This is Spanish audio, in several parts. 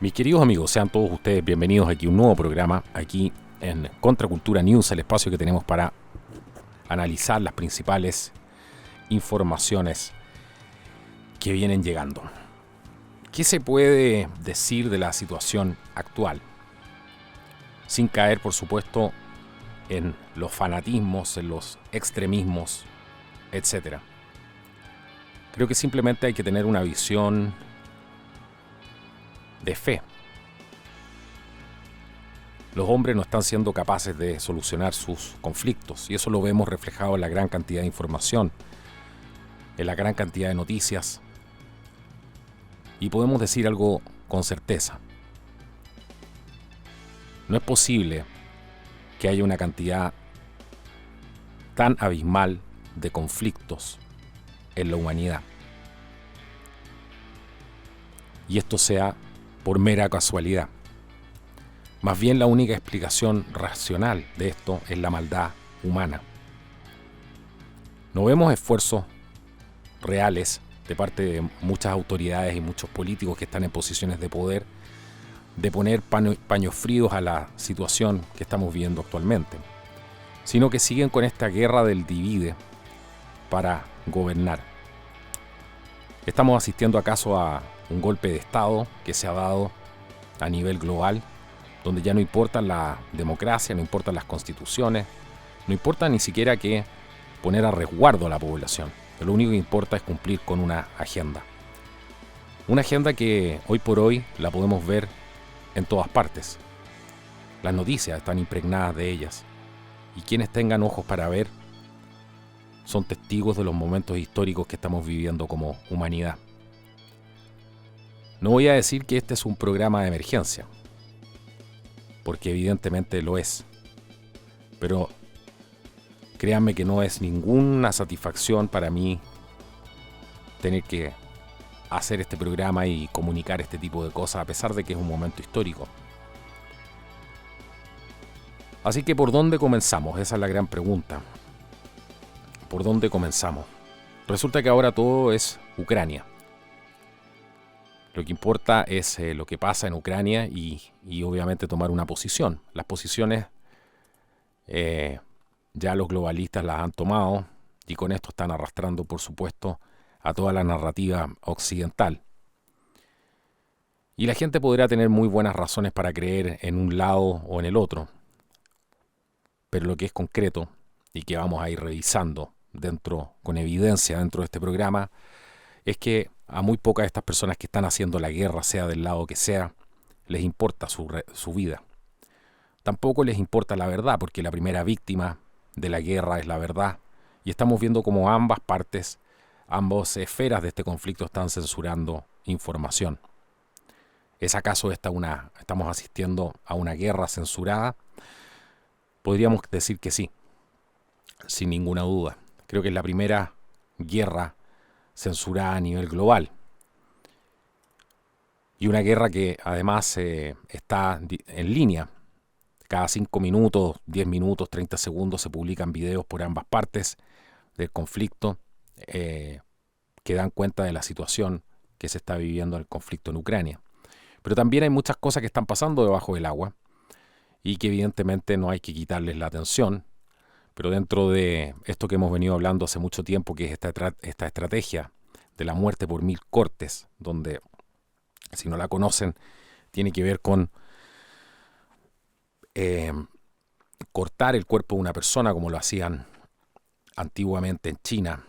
Mis queridos amigos, sean todos ustedes bienvenidos aquí a un nuevo programa, aquí en Contracultura News, el espacio que tenemos para analizar las principales informaciones que vienen llegando. ¿Qué se puede decir de la situación actual? Sin caer, por supuesto, en los fanatismos, en los extremismos, etc. Creo que simplemente hay que tener una visión de fe. Los hombres no están siendo capaces de solucionar sus conflictos y eso lo vemos reflejado en la gran cantidad de información, en la gran cantidad de noticias. Y podemos decir algo con certeza. No es posible que haya una cantidad tan abismal de conflictos en la humanidad. Y esto sea por mera casualidad. Más bien la única explicación racional de esto es la maldad humana. No vemos esfuerzos reales de parte de muchas autoridades y muchos políticos que están en posiciones de poder de poner paños fríos a la situación que estamos viviendo actualmente, sino que siguen con esta guerra del divide para gobernar. ¿Estamos asistiendo acaso a un golpe de Estado que se ha dado a nivel global, donde ya no importa la democracia, no importan las constituciones, no importa ni siquiera que poner a resguardo a la población? Lo único que importa es cumplir con una agenda. Una agenda que hoy por hoy la podemos ver en todas partes. Las noticias están impregnadas de ellas. Y quienes tengan ojos para ver son testigos de los momentos históricos que estamos viviendo como humanidad. No voy a decir que este es un programa de emergencia, porque evidentemente lo es. Pero créanme que no es ninguna satisfacción para mí tener que hacer este programa y comunicar este tipo de cosas, a pesar de que es un momento histórico. Así que, ¿por dónde comenzamos? Esa es la gran pregunta. ¿Por dónde comenzamos? Resulta que ahora todo es Ucrania. Lo que importa es lo que pasa en Ucrania y obviamente tomar una posición. Las posiciones ya los globalistas las han tomado y con esto están arrastrando, por supuesto, a toda la narrativa occidental. Y la gente podrá tener muy buenas razones para creer en un lado o en el otro, pero lo que es concreto y que vamos a ir revisando con evidencia dentro de este programa es que a muy pocas de estas personas que están haciendo la guerra, sea del lado que sea, les importa su vida. Tampoco les importa la verdad, porque la primera víctima de la guerra es la verdad. Y estamos viendo cómo ambas partes, ambas esferas de este conflicto están censurando información. ¿Es acaso estamos asistiendo a una guerra censurada? Podríamos decir que sí, sin ninguna duda. Creo que es la primera guerra censurada a nivel global. Y una guerra que además está en línea. Cada 5 minutos, 10 minutos, 30 segundos se publican videos por ambas partes del conflicto que dan cuenta de la situación que se está viviendo en el conflicto en Ucrania. Pero también hay muchas cosas que están pasando debajo del agua y que evidentemente no hay que quitarles la atención. Pero dentro de esto que hemos venido hablando hace mucho tiempo, que es esta estrategia de la muerte por 1000 cortes, donde, si no la conocen, tiene que ver con cortar el cuerpo de una persona como lo hacían antiguamente en China,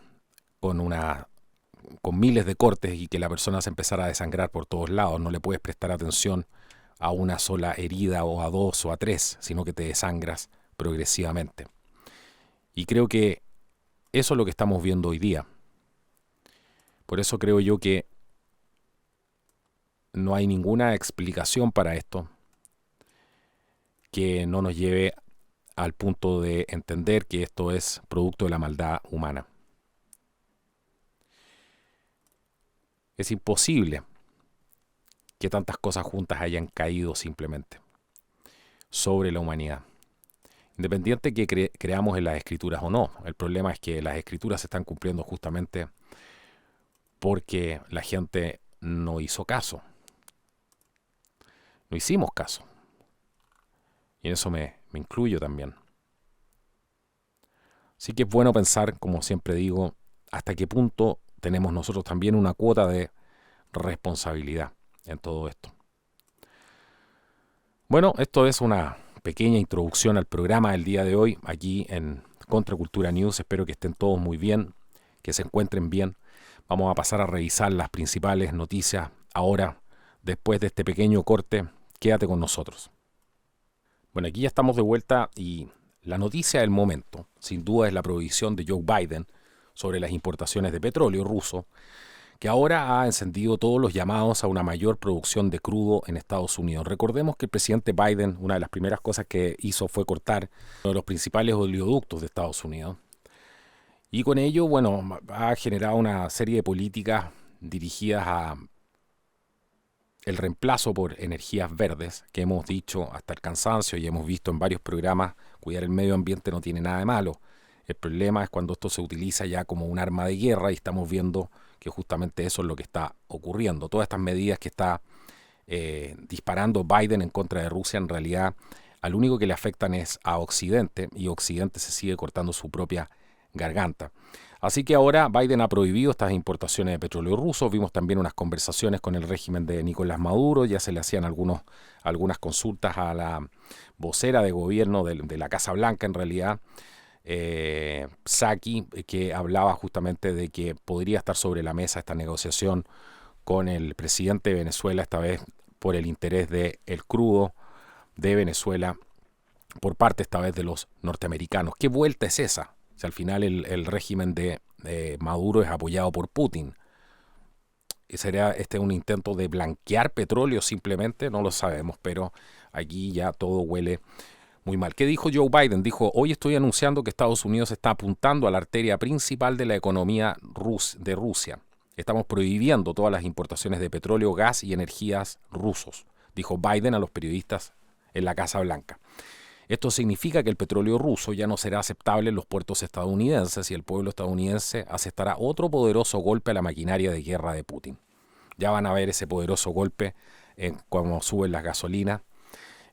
con miles de cortes y que la persona se empezara a desangrar por todos lados. No le puedes prestar atención a una sola herida o a 2 o a 3, sino que te desangras progresivamente. Y creo que eso es lo que estamos viendo hoy día. Por eso creo yo que no hay ninguna explicación para esto que no nos lleve al punto de entender que esto es producto de la maldad humana. Es imposible que tantas cosas juntas hayan caído simplemente sobre la humanidad. Independiente que creamos en las escrituras o no, el problema es que las escrituras se están cumpliendo justamente porque la gente no hizo caso. No hicimos caso. Y en eso me incluyo también. Así que es bueno pensar, como siempre digo, hasta qué punto tenemos nosotros también una cuota de responsabilidad en todo esto. Bueno, esto es una pequeña introducción al programa del día de hoy, aquí en Contracultura News. Espero que estén todos muy bien, que se encuentren bien. Vamos a pasar a revisar las principales noticias ahora, después de este pequeño corte. Quédate con nosotros. Bueno, aquí ya estamos de vuelta y la noticia del momento, sin duda, es la prohibición de Joe Biden sobre las importaciones de petróleo ruso, que ahora ha encendido todos los llamados a una mayor producción de crudo en Estados Unidos. Recordemos que el presidente Biden, una de las primeras cosas que hizo fue cortar uno de los principales oleoductos de Estados Unidos. Y con ello, bueno, ha generado una serie de políticas dirigidas a el reemplazo por energías verdes, que hemos dicho hasta el cansancio y hemos visto en varios programas. Cuidar el medio ambiente no tiene nada de malo. El problema es cuando esto se utiliza ya como un arma de guerra y estamos viendo que justamente eso es lo que está ocurriendo. Todas estas medidas que está disparando Biden en contra de Rusia, en realidad al único que le afectan es a Occidente, y Occidente se sigue cortando su propia garganta. Así que ahora Biden ha prohibido estas importaciones de petróleo ruso. Vimos también unas conversaciones con el régimen de Nicolás Maduro. Ya se le hacían algunas consultas a la vocera de gobierno de la Casa Blanca, en realidad, Psaki, que hablaba justamente de que podría estar sobre la mesa esta negociación con el presidente de Venezuela, esta vez por el interés del crudo de Venezuela, por parte esta vez de los norteamericanos. ¿Qué vuelta es esa? Si al final el régimen de Maduro es apoyado por Putin. ¿Sería este un intento de blanquear petróleo simplemente? No lo sabemos, pero aquí ya todo huele muy mal. ¿Qué dijo Joe Biden? Dijo: hoy estoy anunciando que Estados Unidos está apuntando a la arteria principal de la economía de Rusia. Estamos prohibiendo todas las importaciones de petróleo, gas y energías rusos, dijo Biden a los periodistas en la Casa Blanca. Esto significa que el petróleo ruso ya no será aceptable en los puertos estadounidenses y el pueblo estadounidense aceptará otro poderoso golpe a la maquinaria de guerra de Putin. Ya van a ver ese poderoso golpe en cómo suben las gasolinas,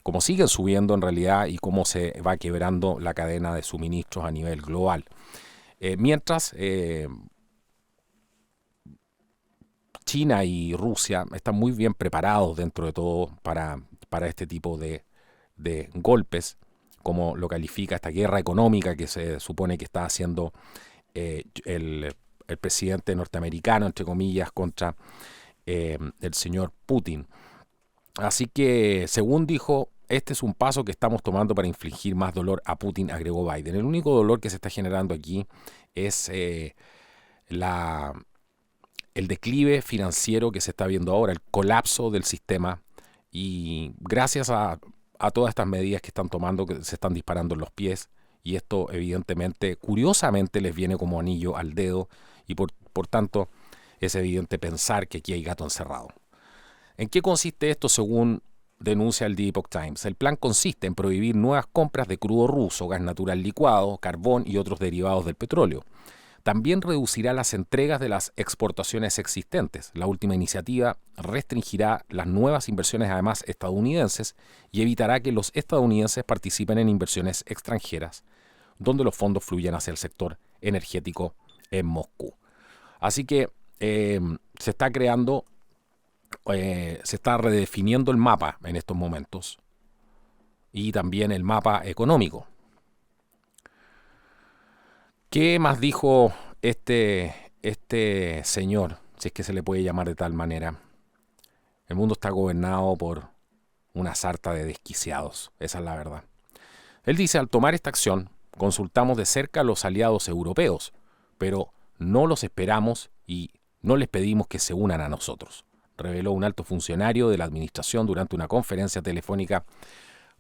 cómo siguen subiendo en realidad y cómo se va quebrando la cadena de suministros a nivel global. Mientras China y Rusia están muy bien preparados dentro de todo para este tipo de golpes, como lo califica esta guerra económica que se supone que está haciendo el presidente norteamericano, entre comillas, contra el señor Putin. Así que, según dijo, este es un paso que estamos tomando para infligir más dolor a Putin, agregó Biden. El único dolor que se está generando aquí es el declive financiero que se está viendo ahora, el colapso del sistema, y gracias a todas estas medidas que están tomando, que se están disparando en los pies, y esto evidentemente, curiosamente, les viene como anillo al dedo, y por tanto es evidente pensar que aquí hay gato encerrado. ¿En qué consiste esto según denuncia el The Epoch Times? El plan consiste en prohibir nuevas compras de crudo ruso, gas natural licuado, carbón y otros derivados del petróleo. También reducirá las entregas de las exportaciones existentes. La última iniciativa restringirá las nuevas inversiones, además estadounidenses, y evitará que los estadounidenses participen en inversiones extranjeras, donde los fondos fluyan hacia el sector energético en Moscú. Así que se está creando, se está redefiniendo el mapa en estos momentos, y también el mapa económico. ¿Qué más dijo este señor, si es que se le puede llamar de tal manera? El mundo está gobernado por una sarta de desquiciados, esa es la verdad. Él dice: al tomar esta acción, consultamos de cerca a los aliados europeos, pero no los esperamos y no les pedimos que se unan a nosotros, reveló un alto funcionario de la administración durante una conferencia telefónica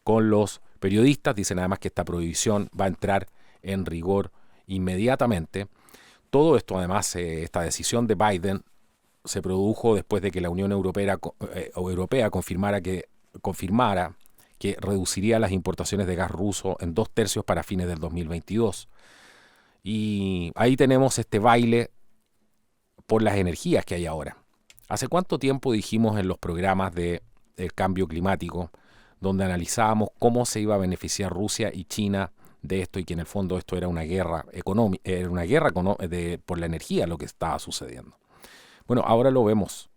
con los periodistas. Dicen además que esta prohibición va a entrar en rigor inmediatamente. Todo esto, además, esta decisión de Biden se produjo después de que la Unión Europea confirmara que reduciría las importaciones de gas ruso en 2/3 para fines del 2022. Y ahí tenemos este baile por las energías que hay ahora. ¿Hace cuánto tiempo dijimos en los programas de el cambio climático, donde analizábamos cómo se iba a beneficiar Rusia y China de esto y que en el fondo esto era una guerra económica, era una guerra por la energía lo que estaba sucediendo. Bueno, ahora lo vemos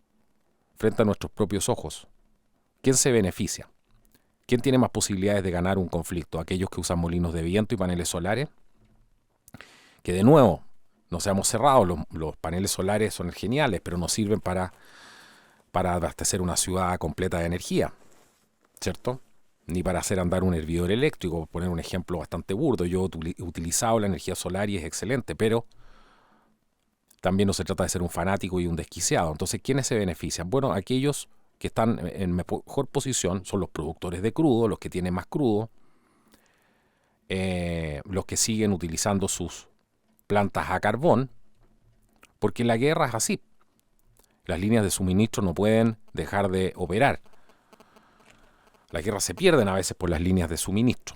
frente a nuestros propios ojos. ¿Quién se beneficia? ¿Quién tiene más posibilidades de ganar un conflicto? ¿Aquellos que usan molinos de viento y paneles solares? Que de nuevo, no seamos cerrados, los paneles solares son geniales, pero no sirven para abastecer una ciudad completa de energía, ¿cierto? Ni para hacer andar un hervidor eléctrico, por poner un ejemplo bastante burdo. Yo he utilizado la energía solar y es excelente, pero también no se trata de ser un fanático y un desquiciado. Entonces, ¿quiénes se benefician? Bueno, aquellos que están en mejor posición son los productores de crudo, los que tienen más crudo, los que siguen utilizando sus plantas a carbón, porque la guerra es así. Las líneas de suministro no pueden dejar de operar. Las guerras se pierden a veces por las líneas de suministro,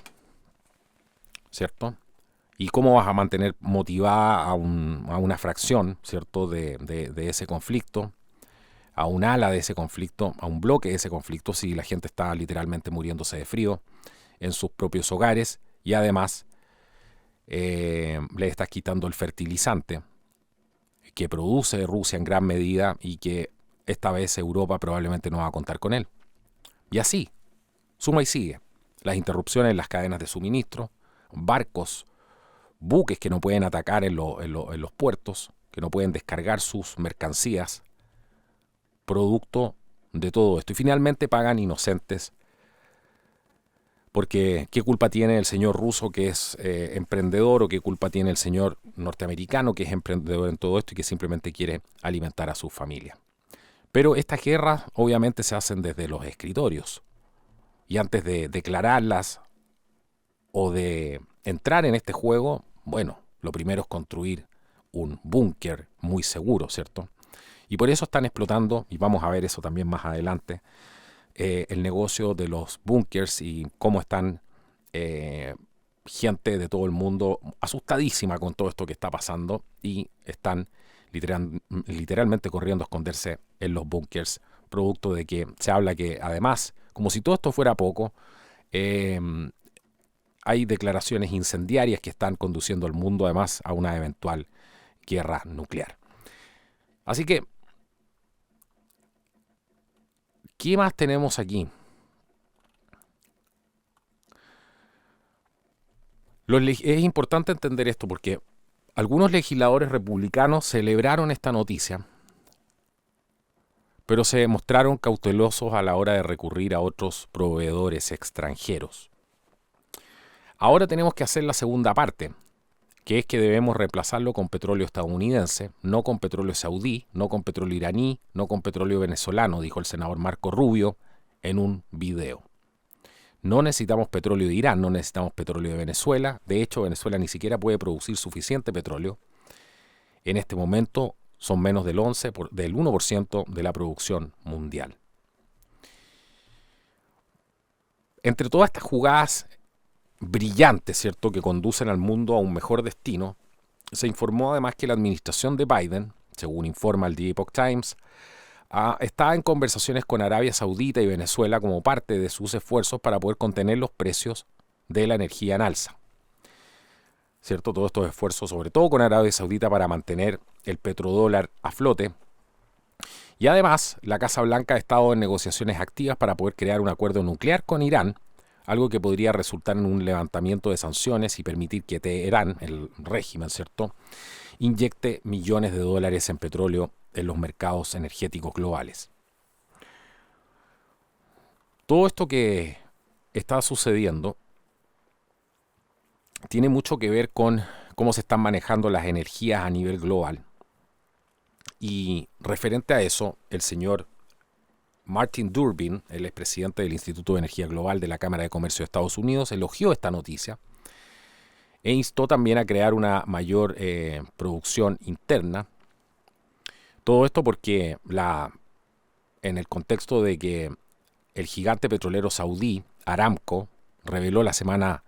¿cierto? ¿Y cómo vas a mantener motivada a una fracción, ¿cierto?, de ese conflicto, a un ala de ese conflicto, a un bloque de ese conflicto, si la gente está literalmente muriéndose de frío en sus propios hogares y además le estás quitando el fertilizante que produce Rusia en gran medida y que esta vez Europa probablemente no va a contar con él? Y así, suma y sigue. Las interrupciones en las cadenas de suministro, barcos, buques que no pueden atacar en los puertos, que no pueden descargar sus mercancías, producto de todo esto. Y finalmente pagan inocentes, porque ¿qué culpa tiene el señor ruso que es emprendedor o qué culpa tiene el señor norteamericano que es emprendedor en todo esto y que simplemente quiere alimentar a su familia? Pero estas guerras obviamente se hacen desde los escritorios y antes de declararlas o de entrar en este juego, bueno, lo primero es construir un búnker muy seguro, ¿cierto? Y por eso están explotando, y vamos a ver eso también más adelante, el negocio de los búnkers y cómo están gente de todo el mundo asustadísima con todo esto que está pasando y están literalmente corriendo a esconderse en los búnkers, producto de que se habla que además, como si todo esto fuera poco, hay declaraciones incendiarias que están conduciendo al mundo además a una eventual guerra nuclear. Así que, ¿qué más tenemos aquí? Es importante entender esto porque algunos legisladores republicanos celebraron esta noticia, pero se mostraron cautelosos a la hora de recurrir a otros proveedores extranjeros. Ahora tenemos que hacer la segunda parte, que es que debemos reemplazarlo con petróleo estadounidense, no con petróleo saudí, no con petróleo iraní, no con petróleo venezolano, dijo el senador Marco Rubio en un video. No necesitamos petróleo de Irán, no necesitamos petróleo de Venezuela. De hecho, Venezuela ni siquiera puede producir suficiente petróleo. En este momento son menos del 1% de la producción mundial. Entre todas estas jugadas brillantes, ¿cierto?, que conducen al mundo a un mejor destino, se informó además que la administración de Biden, según informa el The Epoch Times, está en conversaciones con Arabia Saudita y Venezuela como parte de sus esfuerzos para poder contener los precios de la energía en alza. ¿Cierto? Todos estos esfuerzos, sobre todo con Arabia Saudita, para mantener el petrodólar a flote. Y además, la Casa Blanca ha estado en negociaciones activas para poder crear un acuerdo nuclear con Irán, algo que podría resultar en un levantamiento de sanciones y permitir que Teherán, el régimen, ¿cierto?, inyecte millones de dólares en petróleo en los mercados energéticos globales. Todo esto que está sucediendo tiene mucho que ver con cómo se están manejando las energías a nivel global. Y referente a eso, el señor Martin Durbin, el expresidente del Instituto de Energía Global de la Cámara de Comercio de Estados Unidos, elogió esta noticia e instó también a crear una mayor producción interna. Todo esto porque en el contexto de que el gigante petrolero saudí, Aramco, reveló la semana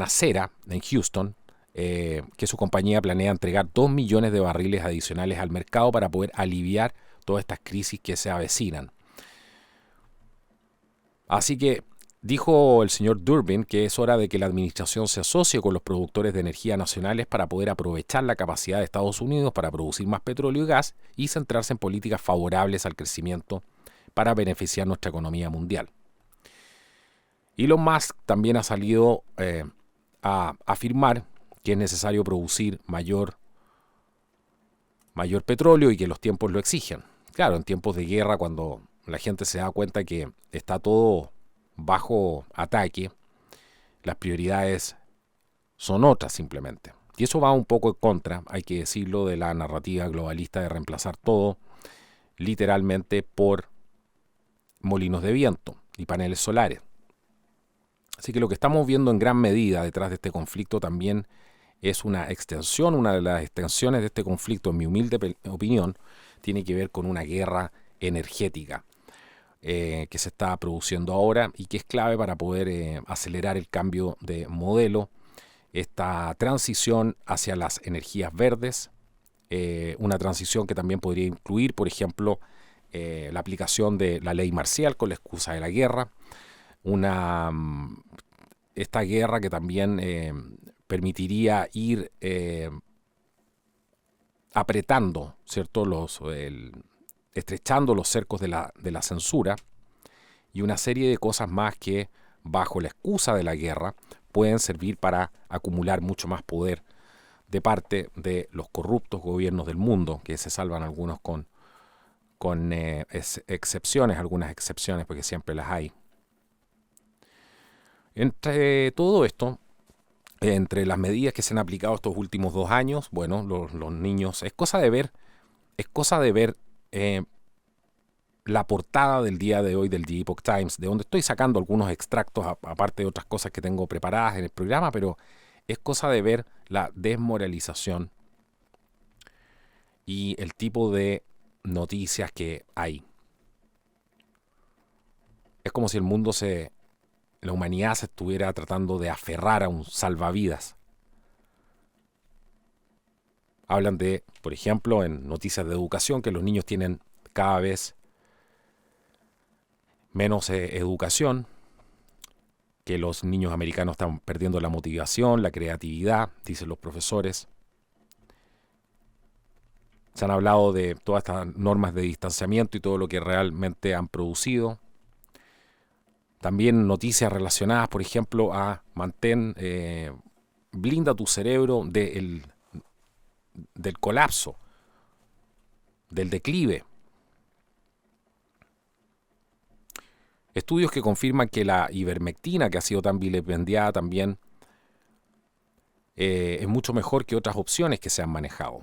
cera en Houston que su compañía planea entregar 2 millones de barriles adicionales al mercado para poder aliviar todas estas crisis que se avecinan. Así que dijo el señor Durbin que es hora de que la administración se asocie con los productores de energía nacionales para poder aprovechar la capacidad de Estados Unidos para producir más petróleo y gas y centrarse en políticas favorables al crecimiento para beneficiar nuestra economía mundial. Elon Musk también ha salido a afirmar que es necesario producir mayor petróleo y que los tiempos lo exigen. Claro, en tiempos de guerra, cuando la gente se da cuenta que está todo bajo ataque, las prioridades son otras simplemente. Y eso va un poco en contra, hay que decirlo, de la narrativa globalista de reemplazar todo literalmente por molinos de viento y paneles solares. Así que lo que estamos viendo en gran medida detrás de este conflicto también es una extensión, una de las extensiones de este conflicto, en mi humilde opinión, tiene que ver con una guerra energética que se está produciendo ahora y que es clave para poder acelerar el cambio de modelo, esta transición hacia las energías verdes, una transición que también podría incluir, por ejemplo, la aplicación de la ley marcial con la excusa de la guerra, esta guerra que también permitiría ir apretando, ¿cierto?, estrechando los cercos de la censura y una serie de cosas más que, bajo la excusa de la guerra, pueden servir para acumular mucho más poder de parte de los corruptos gobiernos del mundo, que se salvan algunos con excepciones, algunas excepciones, porque siempre las hay. Entre todo esto, entre las medidas que se han aplicado estos últimos 2 años, bueno, los niños, es cosa de ver la portada del día de hoy del The Epoch Times, de donde estoy sacando algunos extractos, aparte de otras cosas que tengo preparadas en el programa, pero es cosa de ver la desmoralización y el tipo de noticias que hay. Es como si la humanidad se estuviera tratando de aferrar a un salvavidas. Hablan de, por ejemplo, en noticias de educación, que los niños tienen cada vez menos educación, que los niños americanos están perdiendo la motivación, la creatividad, dicen los profesores. Se han hablado de todas estas normas de distanciamiento y todo lo que realmente han producido. También noticias relacionadas, por ejemplo, a blinda tu cerebro del colapso, del declive. Estudios que confirman que la ivermectina, que ha sido tan vilipendiada también, es mucho mejor que otras opciones que se han manejado.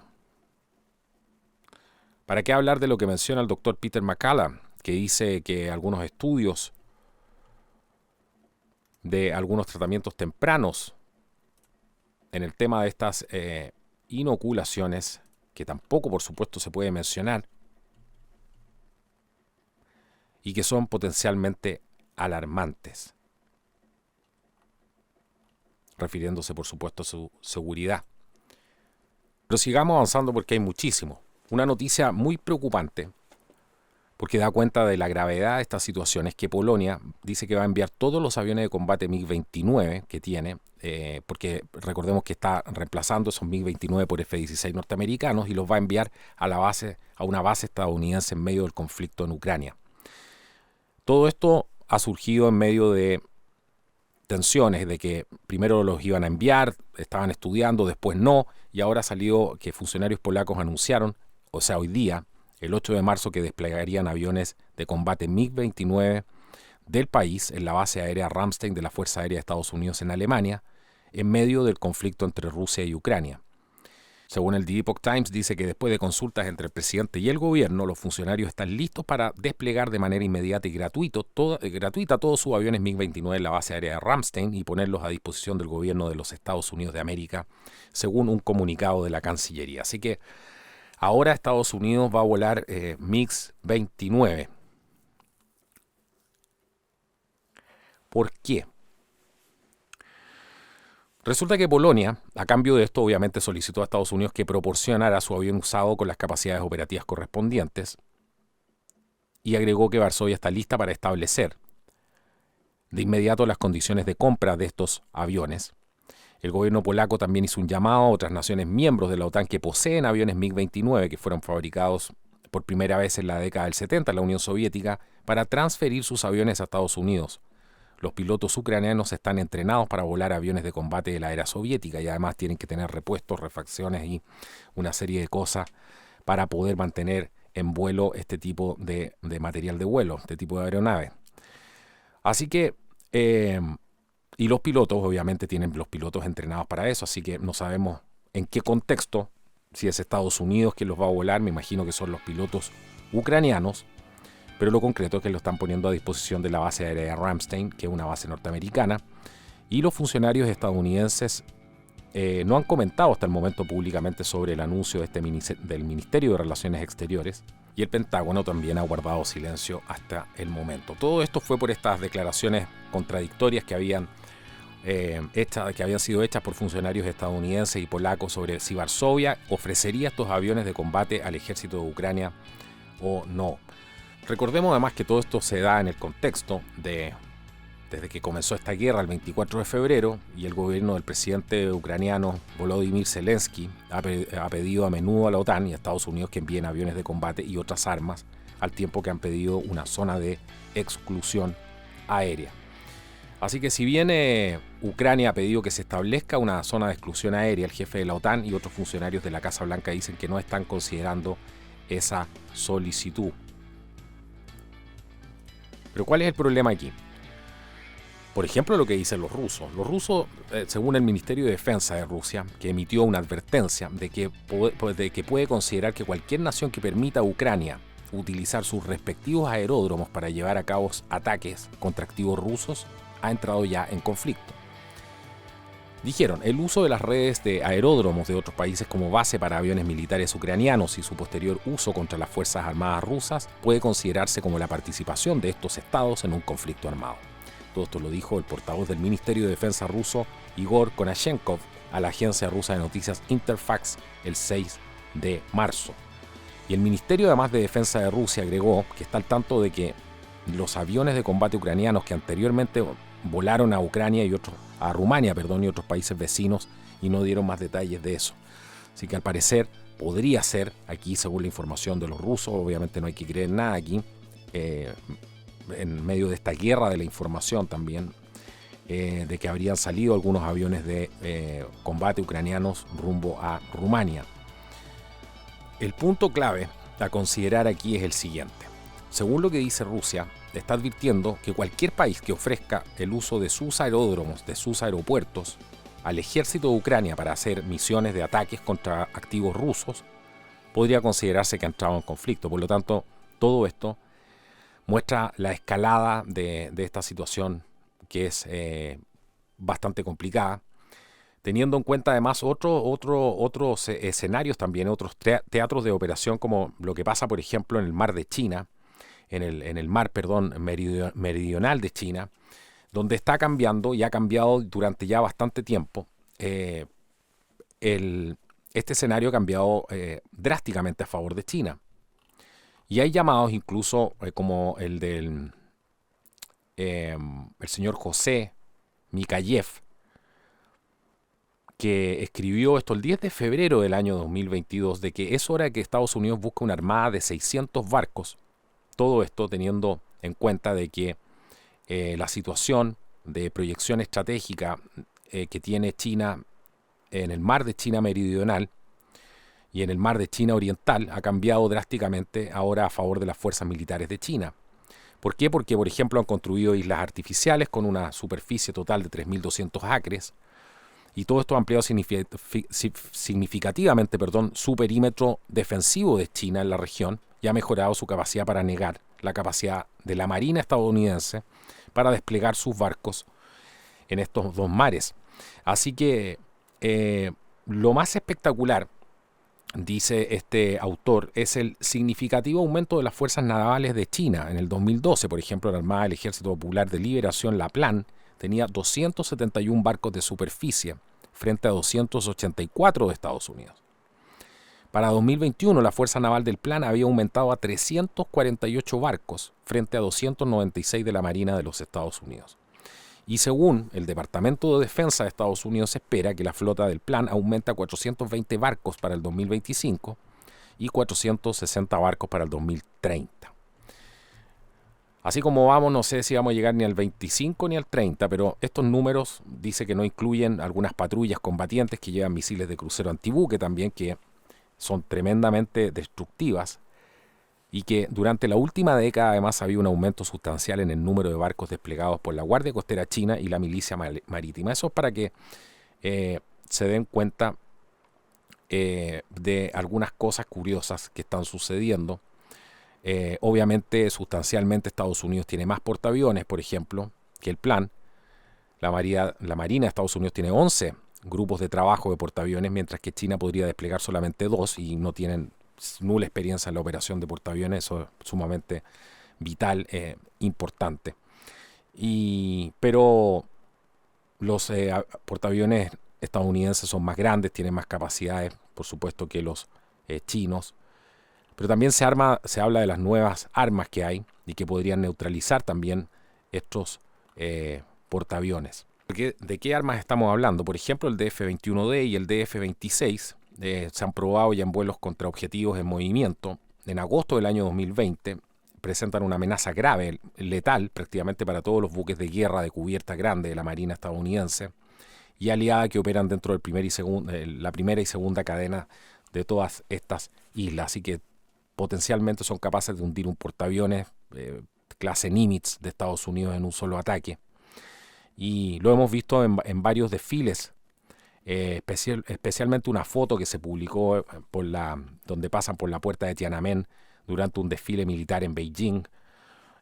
¿Para qué hablar de lo que menciona el doctor Peter McCullough, que dice que algunos estudios de algunos tratamientos tempranos en el tema de estas inoculaciones, que tampoco por supuesto se puede mencionar, y que son potencialmente alarmantes, refiriéndose por supuesto a su seguridad? Pero sigamos avanzando porque hay muchísimo. Una noticia muy preocupante, porque da cuenta de la gravedad de estas situaciones, que Polonia dice que va a enviar todos los aviones de combate MiG-29 que tiene, porque recordemos que está reemplazando esos MiG-29 por F-16 norteamericanos, y los va a enviar a una base estadounidense en medio del conflicto en Ucrania. Todo esto ha surgido en medio de tensiones, de que primero los iban a enviar, estaban estudiando, después no, y ahora salió que funcionarios polacos anunciaron, o sea, hoy día, el 8 de marzo, que desplegarían aviones de combate MiG-29 del país en la base aérea Ramstein de la Fuerza Aérea de Estados Unidos en Alemania, en medio del conflicto entre Rusia y Ucrania. Según el The Epoch Times, dice que después de consultas entre el presidente y el gobierno, los funcionarios están listos para desplegar de manera inmediata y gratuita todos sus aviones MiG-29 en la base aérea de Ramstein y ponerlos a disposición del gobierno de los Estados Unidos de América, según un comunicado de la Cancillería. Así que ahora Estados Unidos va a volar MiG-29. ¿Por qué? Resulta que Polonia, a cambio de esto, obviamente solicitó a Estados Unidos que proporcionara su avión usado con las capacidades operativas correspondientes, y agregó que Varsovia está lista para establecer de inmediato las condiciones de compra de estos aviones. El gobierno polaco también hizo un llamado a otras naciones miembros de la OTAN que poseen aviones MiG-29 que fueron fabricados por primera vez en la década del 70 en la Unión Soviética para transferir sus aviones a Estados Unidos. Los pilotos ucranianos están entrenados para volar aviones de combate de la era soviética y además tienen que tener repuestos, refacciones y una serie de cosas para poder mantener en vuelo este tipo de material de vuelo, este tipo de aeronave. Así que, y los pilotos, obviamente tienen los pilotos entrenados para eso, así que no sabemos en qué contexto, si es Estados Unidos quien los va a volar, me imagino que son los pilotos ucranianos, pero lo concreto es que lo están poniendo a disposición de la base aérea Ramstein, que es una base norteamericana, y los funcionarios estadounidenses no han comentado hasta el momento públicamente sobre el anuncio del Ministerio de Relaciones Exteriores, y el Pentágono también ha guardado silencio hasta el momento. Todo esto fue por estas declaraciones contradictorias que habían sido hechas por funcionarios estadounidenses y polacos sobre si Varsovia ofrecería estos aviones de combate al ejército de Ucrania o no. Recordemos además que todo esto se da en el contexto desde que comenzó esta guerra el 24 de febrero y el gobierno del presidente ucraniano Volodymyr Zelensky ha pedido a menudo a la OTAN y a Estados Unidos que envíen aviones de combate y otras armas, al tiempo que han pedido una zona de exclusión aérea. Así que si bien Ucrania ha pedido que se establezca una zona de exclusión aérea, el jefe de la OTAN y otros funcionarios de la Casa Blanca dicen que no están considerando esa solicitud. Pero ¿cuál es el problema aquí? Por ejemplo, lo que dicen los rusos. Los rusos, según el Ministerio de Defensa de Rusia, que emitió una advertencia de que puede considerar que cualquier nación que permita a Ucrania utilizar sus respectivos aeródromos para llevar a cabo ataques contra activos rusos, ha entrado ya en conflicto. Dijeron, el uso de las redes de aeródromos de otros países como base para aviones militares ucranianos y su posterior uso contra las Fuerzas Armadas rusas puede considerarse como la participación de estos estados en un conflicto armado. Todo esto lo dijo el portavoz del Ministerio de Defensa ruso, Igor Konashenkov, a la agencia rusa de noticias Interfax el 6 de marzo. Y el Ministerio además de Defensa de Rusia agregó que está al tanto de que los aviones de combate ucranianos que anteriormente volaron a Ucrania a Rumania y otros países vecinos y no dieron más detalles de eso. Así que al parecer podría ser, aquí según la información de los rusos, obviamente no hay que creer nada aquí, en medio de esta guerra de la información también, de que habrían salido algunos aviones de combate ucranianos rumbo a Rumania. El punto clave a considerar aquí es el siguiente. Según lo que dice Rusia, está advirtiendo que cualquier país que ofrezca el uso de sus aeródromos, de sus aeropuertos, al ejército de Ucrania para hacer misiones de ataques contra activos rusos, podría considerarse que ha entrado en conflicto. Por lo tanto, todo esto muestra la escalada de esta situación que es bastante complicada, teniendo en cuenta además otros escenarios también, otros teatros de operación como lo que pasa, por ejemplo, en el mar de China, en el mar meridional de China, donde está cambiando y ha cambiado durante ya bastante tiempo. Este escenario ha cambiado drásticamente a favor de China. Y hay llamados incluso como el del el señor José Mikayev, que escribió esto el 10 de febrero del año 2022, de que es hora de que Estados Unidos busque una armada de 600 barcos. Todo esto teniendo en cuenta de que la situación de proyección estratégica que tiene China en el mar de China meridional y en el mar de China oriental ha cambiado drásticamente ahora a favor de las fuerzas militares de China. ¿Por qué? Porque, por ejemplo, han construido islas artificiales con una superficie total de 3.200 acres y todo esto ha ampliado significativamente su perímetro defensivo de China en la región y ha mejorado su capacidad para negar la capacidad de la Marina estadounidense para desplegar sus barcos en estos dos mares. Así que lo más espectacular, dice este autor, es el significativo aumento de las fuerzas navales de China. En el 2012, por ejemplo, la Armada del Ejército Popular de Liberación, la PLAN, tenía 271 barcos de superficie frente a 284 de Estados Unidos. Para 2021, la Fuerza Naval del PLAN había aumentado a 348 barcos frente a 296 de la Marina de los Estados Unidos. Y según el Departamento de Defensa de Estados Unidos, se espera que la flota del plan aumente a 420 barcos para el 2025 y 460 barcos para el 2030. Así como vamos, no sé si vamos a llegar ni al 25 ni al 30, pero estos números dice que no incluyen algunas patrullas combatientes que llevan misiles de crucero antibuque también, que son tremendamente destructivas, y que durante la última década además había un aumento sustancial en el número de barcos desplegados por la Guardia Costera China y la Milicia Marítima. Eso es para que se den cuenta de algunas cosas curiosas que están sucediendo. Obviamente, sustancialmente, Estados Unidos tiene más portaaviones, por ejemplo, que el plan. La Marina de Estados Unidos tiene 11 grupos de trabajo de portaaviones, mientras que China podría desplegar solamente 2 y no tienen nula experiencia en la operación de portaaviones. Eso es sumamente vital, importante. Pero los portaaviones estadounidenses son más grandes, tienen más capacidades, por supuesto, que los chinos. Pero también se habla de las nuevas armas que hay y que podrían neutralizar también estos portaaviones. ¿De qué armas estamos hablando? Por ejemplo, el DF-21D y el DF-26 se han probado ya en vuelos contra objetivos en movimiento. En agosto del año 2020 presentan una amenaza grave, letal prácticamente para todos los buques de guerra de cubierta grande de la Marina estadounidense y aliada que operan dentro del la primera y segunda cadena de todas estas islas. Así que potencialmente son capaces de hundir un portaaviones clase Nimitz de Estados Unidos en un solo ataque. Y lo hemos visto en varios desfiles, especialmente una foto que se publicó donde pasan por la puerta de Tiananmen durante un desfile militar en Beijing.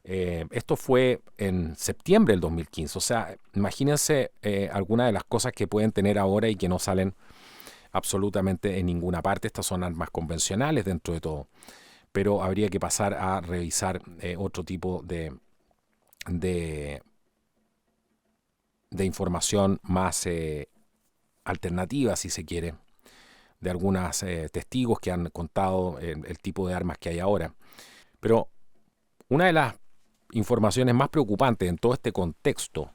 Esto fue en septiembre del 2015. O sea, imagínense algunas de las cosas que pueden tener ahora y que no salen absolutamente en ninguna parte. Estas son armas convencionales dentro de todo. Pero habría que pasar a revisar otro tipo de información más alternativa, si se quiere, de algunos testigos que han contado el tipo de armas que hay ahora. Pero una de las informaciones más preocupantes en todo este contexto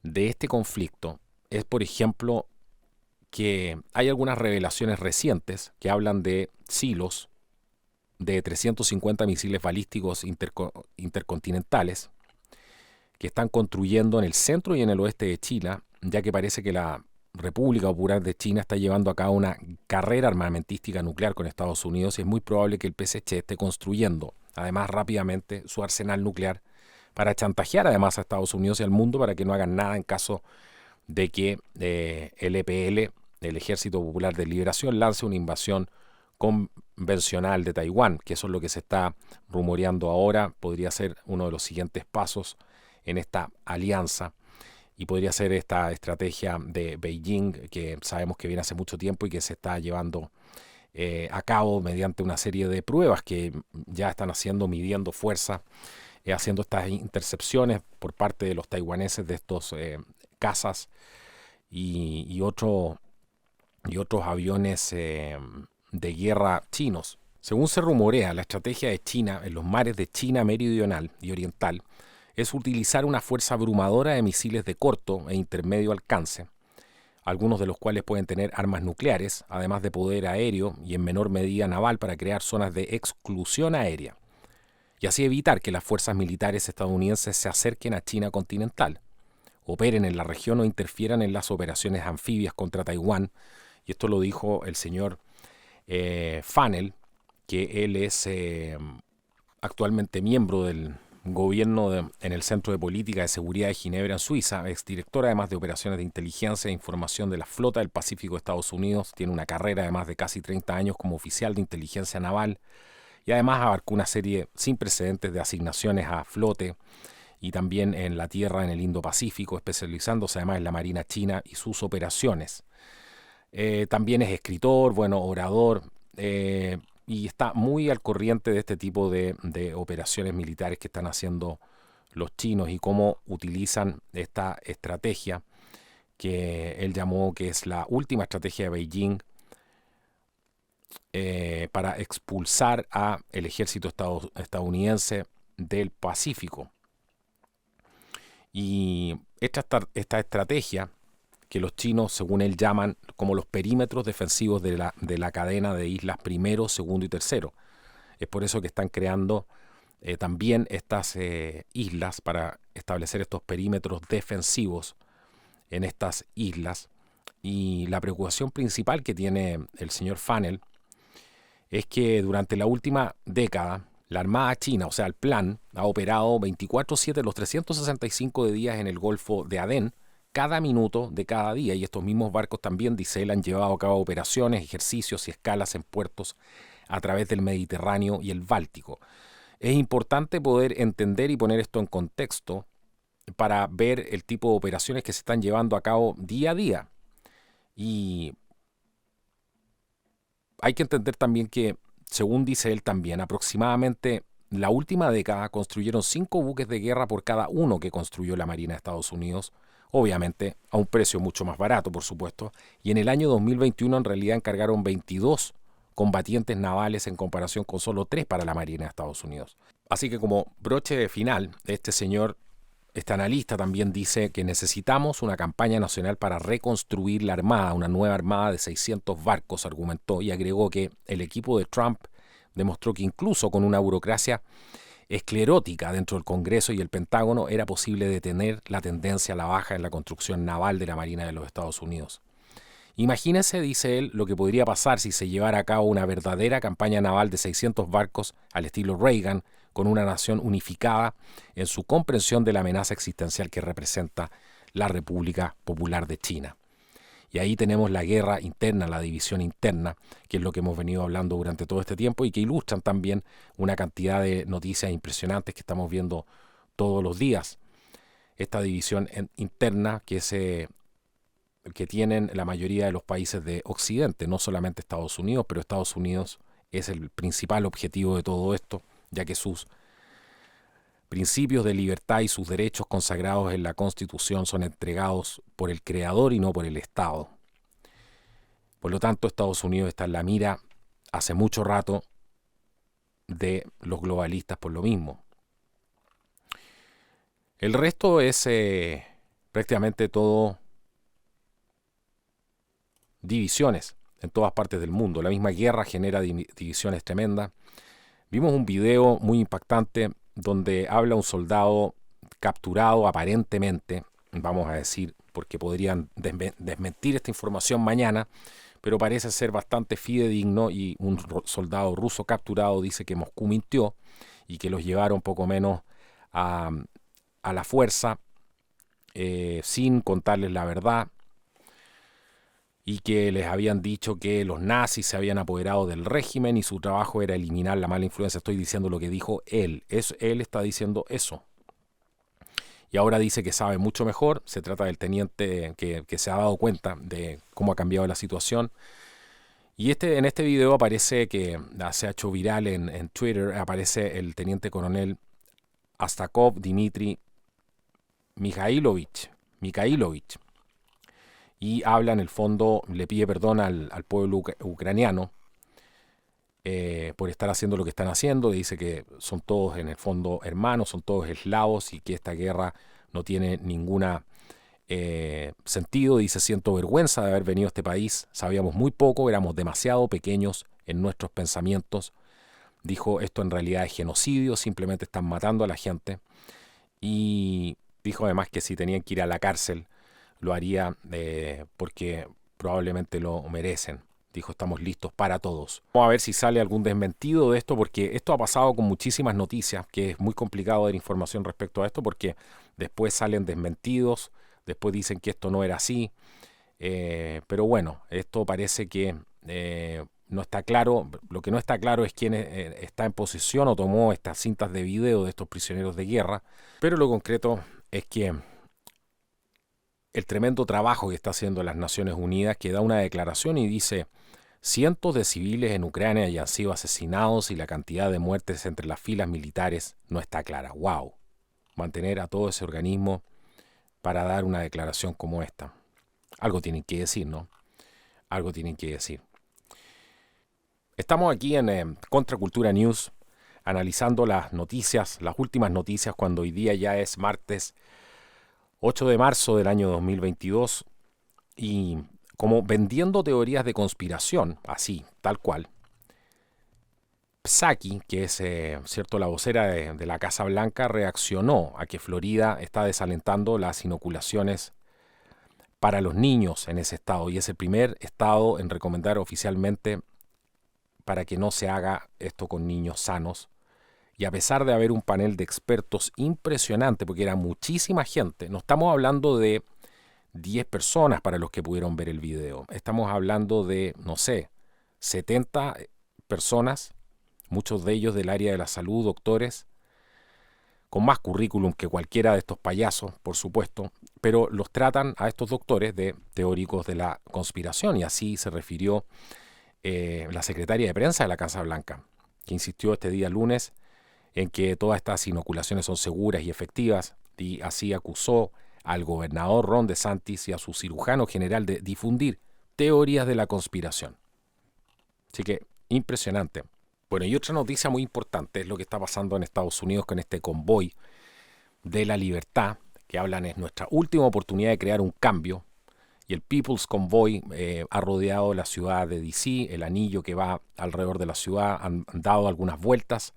de este conflicto es, por ejemplo, que hay algunas revelaciones recientes que hablan de silos de 350 misiles balísticos intercontinentales que están construyendo en el centro y en el oeste de China, ya que parece que la República Popular de China está llevando a cabo una carrera armamentística nuclear con Estados Unidos y es muy probable que el PSC esté construyendo, además rápidamente, su arsenal nuclear para chantajear además a Estados Unidos y al mundo para que no hagan nada en caso de que el EPL, el Ejército Popular de Liberación, lance una invasión convencional de Taiwán, que eso es lo que se está rumoreando ahora, podría ser uno de los siguientes pasos en esta alianza y podría ser esta estrategia de Beijing que sabemos que viene hace mucho tiempo y que se está llevando a cabo mediante una serie de pruebas que ya están midiendo fuerza, haciendo estas intercepciones por parte de los taiwaneses de estos cazas y otros aviones de guerra chinos. Según se rumorea, la estrategia de China en los mares de China meridional y oriental es utilizar una fuerza abrumadora de misiles de corto e intermedio alcance, algunos de los cuales pueden tener armas nucleares, además de poder aéreo y en menor medida naval para crear zonas de exclusión aérea, y así evitar que las fuerzas militares estadounidenses se acerquen a China continental, operen en la región o interfieran en las operaciones anfibias contra Taiwán. Y esto lo dijo el señor Fanel, que él es actualmente miembro del gobierno en el Centro de Política de Seguridad de Ginebra, en Suiza, exdirector además de operaciones de inteligencia e información de la Flota del Pacífico de Estados Unidos. Tiene una carrera además de casi 30 años como oficial de inteligencia naval y además abarcó una serie sin precedentes de asignaciones a flote y también en la tierra en el Indo-Pacífico, especializándose además en la Marina China y sus operaciones. También es escritor, orador, y está muy al corriente de este tipo de operaciones militares que están haciendo los chinos y cómo utilizan esta estrategia que él llamó que es la última estrategia de Beijing para expulsar al ejército estadounidense del Pacífico. Y esta estrategia, que los chinos, según él, llaman como los perímetros defensivos de la cadena de islas primero, segundo y tercero. Es por eso que están creando también estas islas para establecer estos perímetros defensivos en estas islas. Y la preocupación principal que tiene el señor Funnell es que durante la última década la Armada China, o sea, el plan, ha operado 24/7 los 365 días en el Golfo de Adén, cada minuto de cada día. Y estos mismos barcos también, dice él, han llevado a cabo operaciones, ejercicios y escalas en puertos a través del Mediterráneo y el Báltico. Es importante poder entender y poner esto en contexto para ver el tipo de operaciones que se están llevando a cabo día a día. Y hay que entender también que, según dice él también, aproximadamente la última década construyeron 5 buques de guerra por cada uno que construyó la Marina de Estados Unidos, obviamente a un precio mucho más barato, por supuesto, y en el año 2021 en realidad encargaron 22 combatientes navales en comparación con solo 3 para la Marina de Estados Unidos. Así que como broche final, este analista también dice que necesitamos una campaña nacional para reconstruir la Armada, una nueva Armada de 600 barcos, argumentó, y agregó que el equipo de Trump demostró que incluso con una burocracia esclerótica dentro del Congreso y el Pentágono era posible detener la tendencia a la baja en la construcción naval de la Marina de los Estados Unidos. Imagínese, dice él, lo que podría pasar si se llevara a cabo una verdadera campaña naval de 600 barcos al estilo Reagan, con una nación unificada en su comprensión de la amenaza existencial que representa la República Popular de China. Y ahí tenemos la guerra interna, la división interna, que es lo que hemos venido hablando durante todo este tiempo y que ilustran también una cantidad de noticias impresionantes que estamos viendo todos los días. Esta división interna que tienen la mayoría de los países de Occidente, no solamente Estados Unidos, pero Estados Unidos es el principal objetivo de todo esto, ya que sus principios de libertad y sus derechos consagrados en la Constitución son entregados por el Creador y no por el Estado. Por lo tanto, Estados Unidos está en la mira hace mucho rato de los globalistas por lo mismo. El resto es prácticamente todo divisiones en todas partes del mundo. La misma guerra genera divisiones tremendas. Vimos un video muy impactante donde habla un soldado capturado aparentemente, vamos a decir, porque podrían desmentir esta información mañana, pero parece ser bastante fidedigno, y un soldado ruso capturado dice que Moscú mintió y que los llevaron poco menos a la fuerza sin contarles la verdad, y que les habían dicho que los nazis se habían apoderado del régimen y su trabajo era eliminar la mala influencia. Estoy diciendo lo que dijo él. Él está diciendo eso. Y ahora dice que sabe mucho mejor. Se trata del teniente que se ha dado cuenta de cómo ha cambiado la situación. Y en este video aparece, que se ha hecho viral en Twitter, aparece el teniente coronel Astakov Dmitry Mikhailovich. Y habla, en el fondo, le pide perdón al pueblo ucraniano por estar haciendo lo que están haciendo. Dice que son todos, en el fondo, hermanos, son todos eslavos y que esta guerra no tiene ninguna sentido. Dice: siento vergüenza de haber venido a este país, sabíamos muy poco, éramos demasiado pequeños en nuestros pensamientos. Dijo: esto en realidad es genocidio, simplemente están matando a la gente. Y dijo además que si tenían que ir a la cárcel, lo haría porque probablemente lo merecen. Dijo: estamos listos para todos. Vamos a ver si sale algún desmentido de esto, porque esto ha pasado con muchísimas noticias, que es muy complicado dar información respecto a esto, porque después salen desmentidos, después dicen que esto no era así. Pero bueno, esto parece que no está claro. Lo que no está claro es quién está en posesión o tomó estas cintas de video de estos prisioneros de guerra. Pero lo concreto es que el tremendo trabajo que está haciendo las Naciones Unidas, que da una declaración y dice: cientos de civiles en Ucrania ya han sido asesinados y la cantidad de muertes entre las filas militares no está clara. ¡Wow! Mantener a todo ese organismo para dar una declaración como esta. Algo tienen que decir, ¿no? Algo tienen que decir. Estamos aquí en Contracultura News analizando las noticias, las últimas noticias, cuando hoy día ya es martes 8 de marzo del año 2022, y como vendiendo teorías de conspiración, así, tal cual, Psaki, que es cierto, la vocera de la Casa Blanca, reaccionó a que Florida está desalentando las inoculaciones para los niños en ese estado, y es el primer estado en recomendar oficialmente para que no se haga esto con niños sanos. Y a pesar de haber un panel de expertos impresionante, porque era muchísima gente, no estamos hablando de 10 personas para los que pudieron ver el video, estamos hablando de, no sé, 70 personas, muchos de ellos del área de la salud, doctores, con más currículum que cualquiera de estos payasos, por supuesto, pero los tratan a estos doctores de teóricos de la conspiración, y así se refirió la secretaria de prensa de la Casa Blanca, que insistió este día lunes en que todas estas inoculaciones son seguras y efectivas, y así acusó al gobernador Ron DeSantis y a su cirujano general de difundir teorías de la conspiración. Así que, impresionante. Bueno, y otra noticia muy importante es lo que está pasando en Estados Unidos con este convoy de la libertad, que hablan es nuestra última oportunidad de crear un cambio, y el People's Convoy ha rodeado la ciudad de D.C., el anillo que va alrededor de la ciudad, han dado algunas vueltas,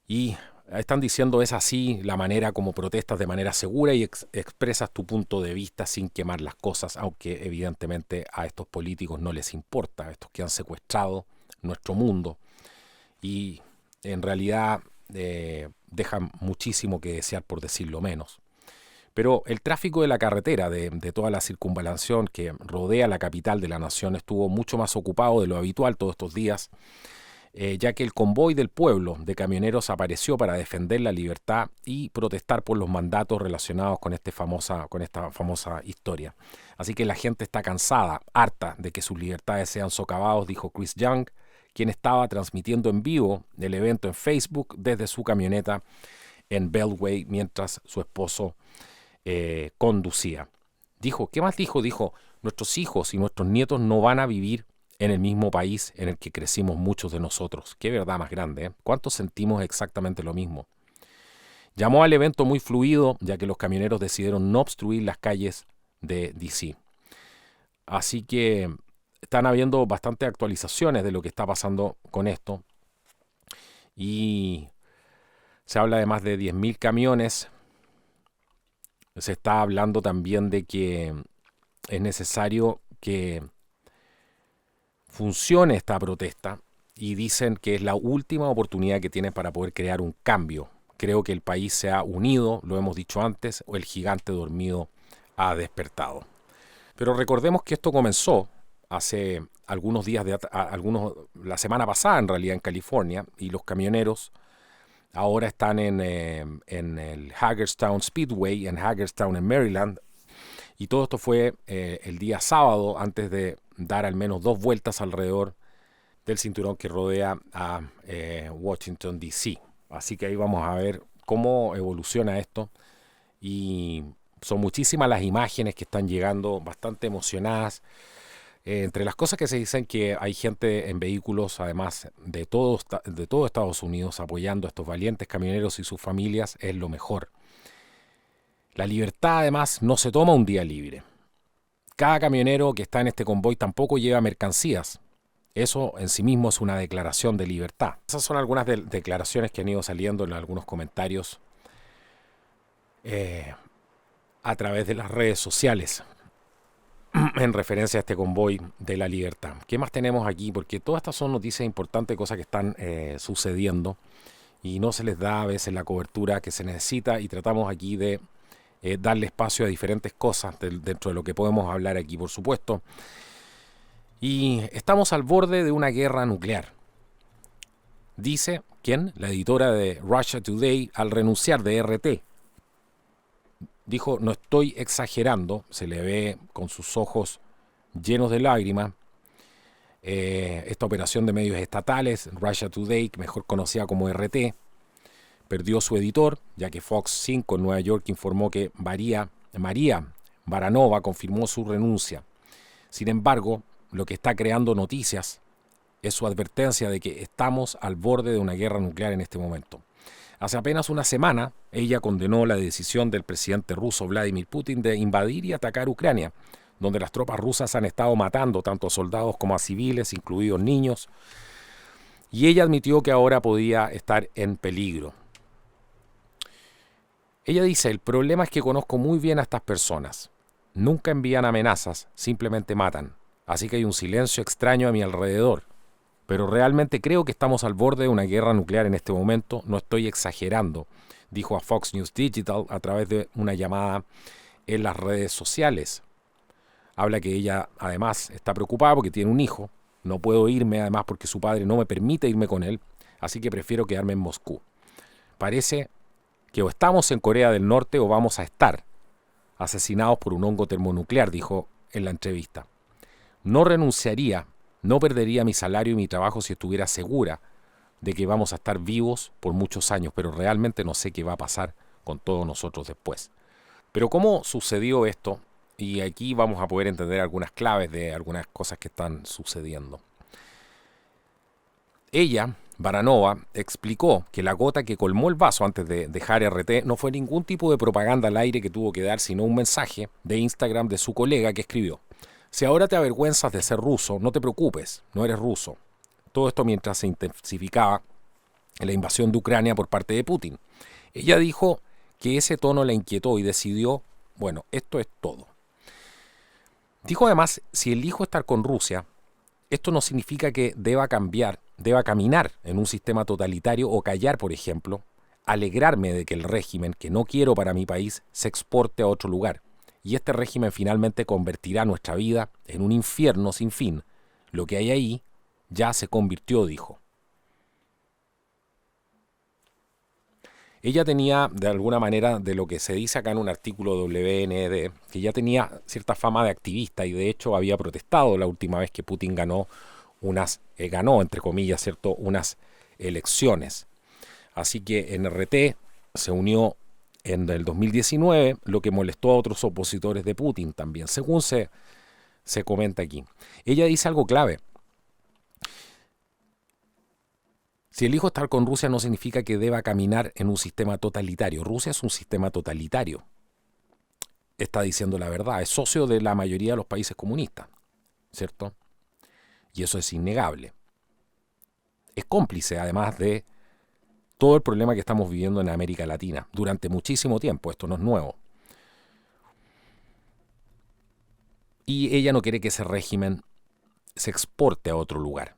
y están diciendo es así la manera como protestas de manera segura y expresas tu punto de vista sin quemar las cosas, aunque evidentemente a estos políticos no les importa, a estos que han secuestrado nuestro mundo y en realidad dejan muchísimo que desear, por decirlo menos. Pero el tráfico de la carretera, de toda la circunvalación que rodea la capital de la nación, estuvo mucho más ocupado de lo habitual todos estos días, ya que el convoy del pueblo de camioneros apareció para defender la libertad y protestar por los mandatos relacionados con esta famosa historia. Así que la gente está cansada, harta de que sus libertades sean socavados, dijo Chris Young, quien estaba transmitiendo en vivo el evento en Facebook desde su camioneta en Beltway mientras su esposo conducía. Dijo, ¿qué más dijo? Dijo, nuestros hijos y nuestros nietos no van a vivir en el mismo país en el que crecimos muchos de nosotros. Qué verdad más grande, ¿eh? ¿Cuántos sentimos exactamente lo mismo? Llamó al evento muy fluido, ya que los camioneros decidieron no obstruir las calles de D.C. Así que están habiendo bastantes actualizaciones de lo que está pasando con esto. Y se habla de más de 10.000 camiones. Se está hablando también de que es necesario que funcione esta protesta y dicen que es la última oportunidad que tienen para poder crear un cambio. Creo que el país se ha unido, lo hemos dicho antes, o el gigante dormido ha despertado. Pero recordemos que esto comenzó hace algunos días, la semana pasada en realidad en California, y los camioneros ahora están en el Hagerstown Speedway, en Hagerstown, en Maryland, y todo esto fue el día sábado, antes de dar al menos 2 vueltas alrededor del cinturón que rodea a Washington, D.C. Así que ahí vamos a ver cómo evoluciona esto, y son muchísimas las imágenes que están llegando, bastante emocionadas. Entre las cosas que se dicen, que hay gente en vehículos, además de todo Estados Unidos, apoyando a estos valientes camioneros y sus familias, es lo mejor. La libertad, además, no se toma un día libre. Cada camionero que está en este convoy tampoco lleva mercancías. Eso en sí mismo es una declaración de libertad. Esas son algunas declaraciones que han ido saliendo en algunos comentarios a través de las redes sociales en referencia a este convoy de la libertad. ¿Qué más tenemos aquí? Porque todas estas son noticias importantes, cosas que están sucediendo y no se les da a veces la cobertura que se necesita, y tratamos aquí de darle espacio a diferentes cosas dentro de lo que podemos hablar aquí, por supuesto. Y estamos al borde de una guerra nuclear. Dice, ¿quién? La editora de Russia Today, al renunciar de RT. Dijo, no estoy exagerando, se le ve con sus ojos llenos de lágrimas. Esta operación de medios estatales, Russia Today, mejor conocida como RT, perdió su editor, ya que Fox 5 en Nueva York informó que María Baranova confirmó su renuncia. Sin embargo, lo que está creando noticias es su advertencia de que estamos al borde de una guerra nuclear en este momento. Hace apenas una semana, ella condenó la decisión del presidente ruso Vladimir Putin de invadir y atacar Ucrania, donde las tropas rusas han estado matando tanto a soldados como a civiles, incluidos niños, y ella admitió que ahora podía estar en peligro. Ella dice, el problema es que conozco muy bien a estas personas. Nunca envían amenazas, simplemente matan. Así que hay un silencio extraño a mi alrededor. Pero realmente creo que estamos al borde de una guerra nuclear en este momento, no estoy exagerando, dijo a Fox News Digital a través de una llamada en las redes sociales. Habla que ella además está preocupada porque tiene un hijo, no puedo irme además porque su padre no me permite irme con él, así que prefiero quedarme en Moscú. Parece que o estamos en Corea del Norte o vamos a estar asesinados por un hongo termonuclear, dijo en la entrevista. No renunciaría, no perdería mi salario y mi trabajo si estuviera segura de que vamos a estar vivos por muchos años, pero realmente no sé qué va a pasar con todos nosotros después. Pero ¿cómo sucedió esto? Y aquí vamos a poder entender algunas claves de algunas cosas que están sucediendo. Ella, Baranova, explicó que la gota que colmó el vaso antes de dejar RT no fue ningún tipo de propaganda al aire que tuvo que dar, sino un mensaje de Instagram de su colega que escribió: si ahora te avergüenzas de ser ruso, no te preocupes, no eres ruso. Todo esto mientras se intensificaba la invasión de Ucrania por parte de Putin. Ella dijo que ese tono la inquietó y decidió, bueno, esto es todo. Dijo además, si elijo estar con Rusia, esto no significa que deba caminar en un sistema totalitario o callar, por ejemplo, alegrarme de que el régimen que no quiero para mi país se exporte a otro lugar. Y este régimen finalmente convertirá nuestra vida en un infierno sin fin. Lo que hay ahí ya se convirtió, dijo. Ella tenía, de alguna manera, de lo que se dice acá en un artículo de WND, que ya tenía cierta fama de activista y de hecho había protestado la última vez que Putin ganó entre comillas, ¿cierto?, unas elecciones. Así que en RT se unió en el 2019, lo que molestó a otros opositores de Putin también, según se comenta aquí. Ella dice algo clave. Si elijo estar con Rusia no significa que deba caminar en un sistema totalitario. Rusia es un sistema totalitario. Está diciendo la verdad. Es socio de la mayoría de los países comunistas, ¿cierto? Y eso es innegable. Es cómplice, además, de todo el problema que estamos viviendo en América Latina durante muchísimo tiempo. Esto no es nuevo. Y ella no quiere que ese régimen se exporte a otro lugar.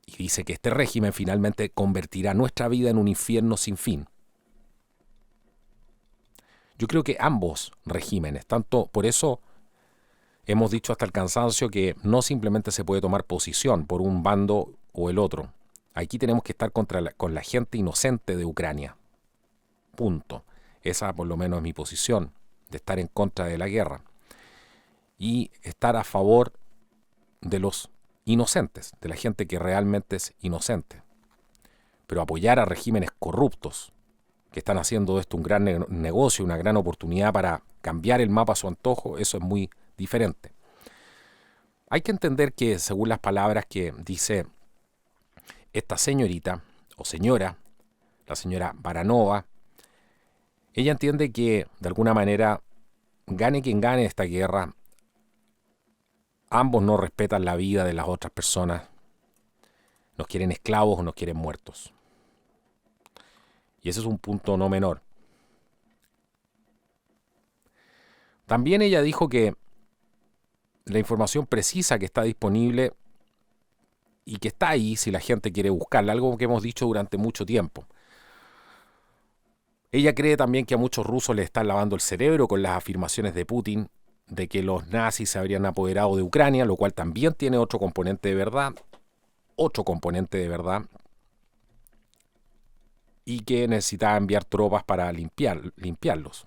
Y dice que este régimen finalmente convertirá nuestra vida en un infierno sin fin. Yo creo que ambos regímenes, por eso hemos dicho hasta el cansancio que no simplemente se puede tomar posición por un bando o el otro. Aquí tenemos que estar con la gente inocente de Ucrania. Punto. Esa por lo menos es mi posición, de estar en contra de la guerra. Y estar a favor de los inocentes, de la gente que realmente es inocente. Pero apoyar a regímenes corruptos que están haciendo de esto un gran negocio, una gran oportunidad para cambiar el mapa a su antojo, eso es muy diferente. Hay que entender que, según las palabras que dice esta señorita o señora, la señora Baranova, ella entiende que, de alguna manera, gane quien gane esta guerra, ambos no respetan la vida de las otras personas, nos quieren esclavos o nos quieren muertos. Y ese es un punto no menor. También ella dijo que la información precisa que está disponible y que está ahí si la gente quiere buscarla, algo que hemos dicho durante mucho tiempo. Ella cree también que a muchos rusos les están lavando el cerebro con las afirmaciones de Putin de que los nazis se habrían apoderado de Ucrania, lo cual también tiene otro componente de verdad, y que necesitaba enviar tropas para limpiarlos.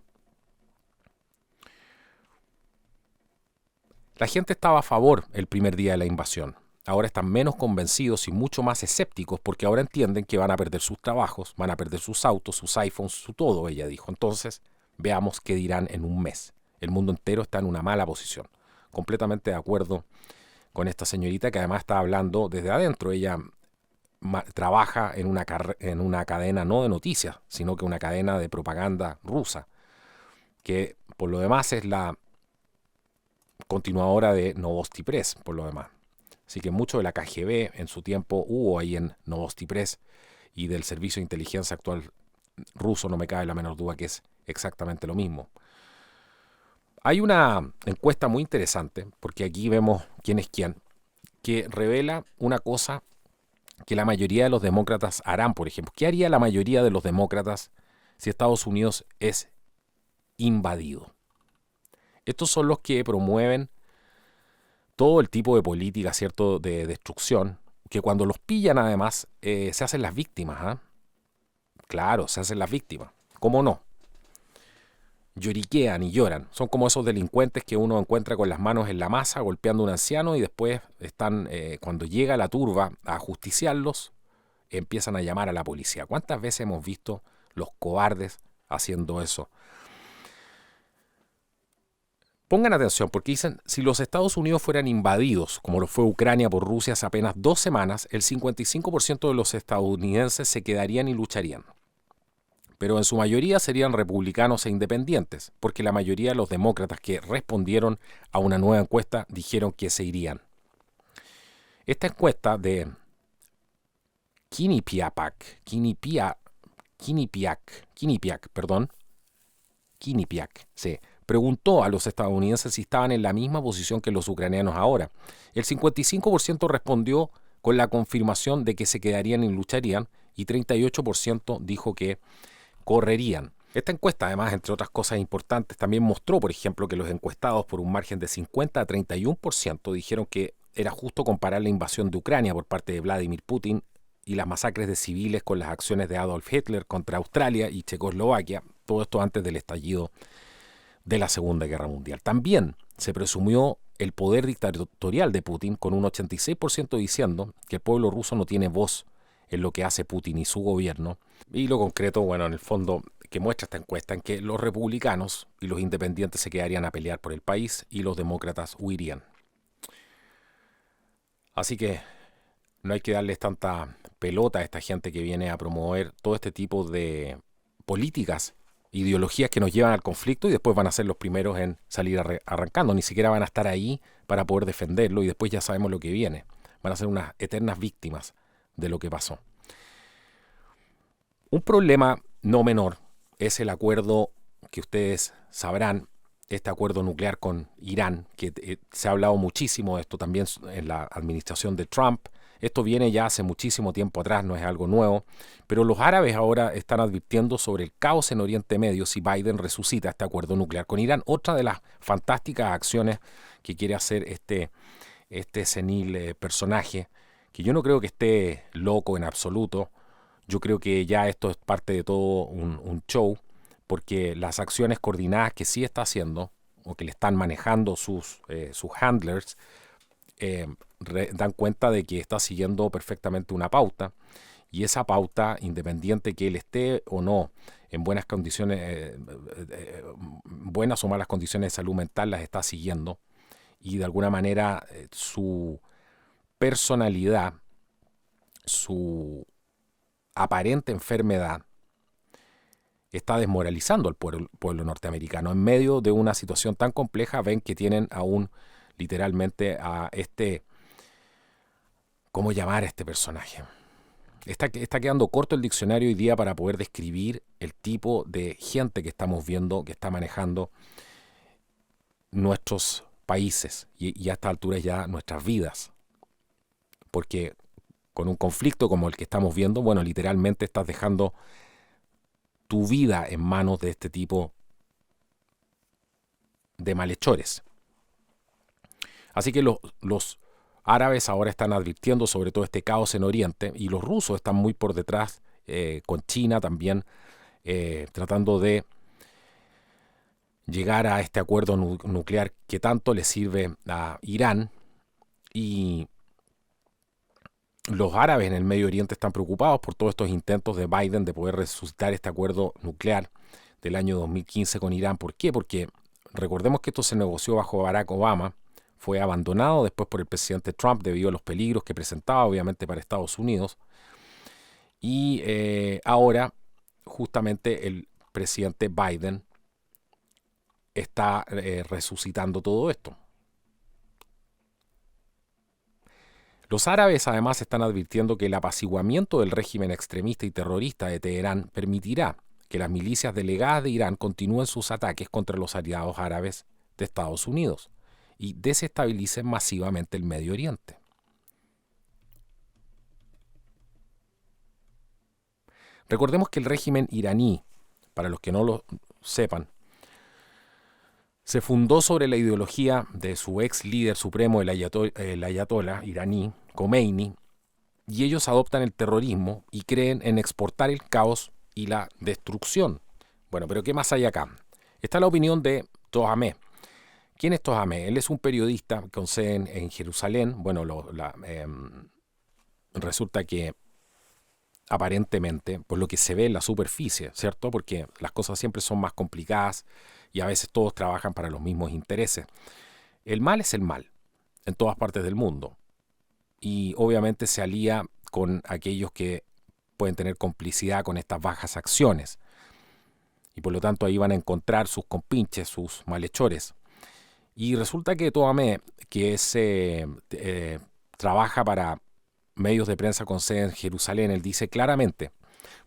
La gente estaba a favor el primer día de la invasión. Ahora están menos convencidos y mucho más escépticos porque ahora entienden que van a perder sus trabajos, van a perder sus autos, sus iPhones, su todo, ella dijo. Entonces, veamos qué dirán en un mes. El mundo entero está en una mala posición. Completamente de acuerdo con esta señorita que además está hablando desde adentro. Ella trabaja en una cadena no de noticias, sino que una cadena de propaganda rusa, que por lo demás es la continuadora de Novosti Press, por lo demás. Así que mucho de la KGB en su tiempo hubo ahí en Novosti Press, y del servicio de inteligencia actual ruso no me cabe la menor duda que es exactamente lo mismo. Hay una encuesta muy interesante, porque aquí vemos quién es quién, que revela una cosa que la mayoría de los demócratas harán, por ejemplo. ¿Qué haría la mayoría de los demócratas si Estados Unidos es invadido? Estos son los que promueven todo el tipo de política, ¿cierto?, de destrucción, que cuando los pillan además se hacen las víctimas. Claro, se hacen las víctimas. ¿Cómo no? Lloriquean y lloran. Son como esos delincuentes que uno encuentra con las manos en la masa golpeando a un anciano y después están, cuando llega la turba a ajusticiarlos, empiezan a llamar a la policía. ¿Cuántas veces hemos visto los cobardes haciendo eso? Pongan atención, porque dicen, si los Estados Unidos fueran invadidos, como lo fue Ucrania por Rusia hace apenas 2 semanas, el 55% de los estadounidenses se quedarían y lucharían. Pero en su mayoría serían republicanos e independientes, porque la mayoría de los demócratas que respondieron a una nueva encuesta dijeron que se irían. Esta encuesta de Quinnipiac, sí, preguntó a los estadounidenses si estaban en la misma posición que los ucranianos ahora. El 55% respondió con la confirmación de que se quedarían y lucharían, y 38% dijo que correrían. Esta encuesta, además, entre otras cosas importantes, también mostró, por ejemplo, que los encuestados por un margen de 50 a 31% dijeron que era justo comparar la invasión de Ucrania por parte de Vladimir Putin y las masacres de civiles con las acciones de Adolf Hitler contra Australia y Checoslovaquia, todo esto antes del estallido de la Segunda Guerra Mundial. También se presumió el poder dictatorial de Putin, con un 86% diciendo que el pueblo ruso no tiene voz en lo que hace Putin y su gobierno. Y lo concreto, bueno, en el fondo, que muestra esta encuesta, en que los republicanos y los independientes se quedarían a pelear por el país y los demócratas huirían. Así que no hay que darles tanta pelota a esta gente que viene a promover todo este tipo de políticas, ideologías que nos llevan al conflicto, y después van a ser los primeros en salir arrancando. Ni siquiera van a estar ahí para poder defenderlo, y después ya sabemos lo que viene. Van a ser unas eternas víctimas de lo que pasó. Un problema no menor es el acuerdo que ustedes sabrán, este acuerdo nuclear con Irán, que se ha hablado muchísimo de esto también en la administración de Trump. Esto viene ya hace muchísimo tiempo atrás, no es algo nuevo, pero los árabes ahora están advirtiendo sobre el caos en Oriente Medio si Biden resucita este acuerdo nuclear con Irán. Otra de las fantásticas acciones que quiere hacer este senil personaje, que yo no creo que esté loco en absoluto. Yo creo que ya esto es parte de todo un show, porque las acciones coordinadas que sí está haciendo, o que le están manejando sus handlers, dan cuenta de que está siguiendo perfectamente una pauta, y esa pauta, independiente que él esté o no en buenas condiciones, buenas o malas condiciones de salud mental, las está siguiendo, y de alguna manera su personalidad, su aparente enfermedad, está desmoralizando al pueblo norteamericano. En medio de una situación tan compleja, ven que tienen aún literalmente a ¿cómo llamar a este personaje? Está quedando corto el diccionario hoy día para poder describir el tipo de gente que estamos viendo, que está manejando nuestros países y a esta altura ya nuestras vidas. Porque con un conflicto como el que estamos viendo, bueno, literalmente estás dejando tu vida en manos de este tipo de malhechores. Así que los árabes ahora están advirtiendo sobre todo este caos en Oriente, y los rusos están muy por detrás, con China también, tratando de llegar a este acuerdo nuclear que tanto le sirve a Irán. Y los árabes en el Medio Oriente están preocupados por todos estos intentos de Biden de poder resucitar este acuerdo nuclear del año 2015 con Irán. ¿Por qué? Porque recordemos que esto se negoció bajo Barack Obama, fue abandonado después por el presidente Trump debido a los peligros que presentaba obviamente para Estados Unidos, Y ahora justamente el presidente Biden está resucitando todo esto. Los árabes además están advirtiendo que el apaciguamiento del régimen extremista y terrorista de Teherán permitirá que las milicias delegadas de Irán continúen sus ataques contra los aliados árabes de Estados Unidos y desestabilicen masivamente el Medio Oriente. Recordemos que el régimen iraní, para los que no lo sepan, se fundó sobre la ideología de su ex líder supremo, el ayatollah iraní, Khomeini, y ellos adoptan el terrorismo y creen en exportar el caos y la destrucción. Bueno, pero ¿qué más hay acá? Está la opinión de Tohameh. ¿Quién es Tohameh? Él es un periodista con sede en Jerusalén. Bueno, resulta que aparentemente, por lo que se ve en la superficie, ¿cierto? Porque las cosas siempre son más complicadas y a veces todos trabajan para los mismos intereses. El mal es el mal en todas partes del mundo y obviamente se alía con aquellos que pueden tener complicidad con estas bajas acciones y por lo tanto ahí van a encontrar sus compinches, sus malhechores. Y resulta que Tohameh, que trabaja para medios de prensa con sede en Jerusalén, él dice claramente: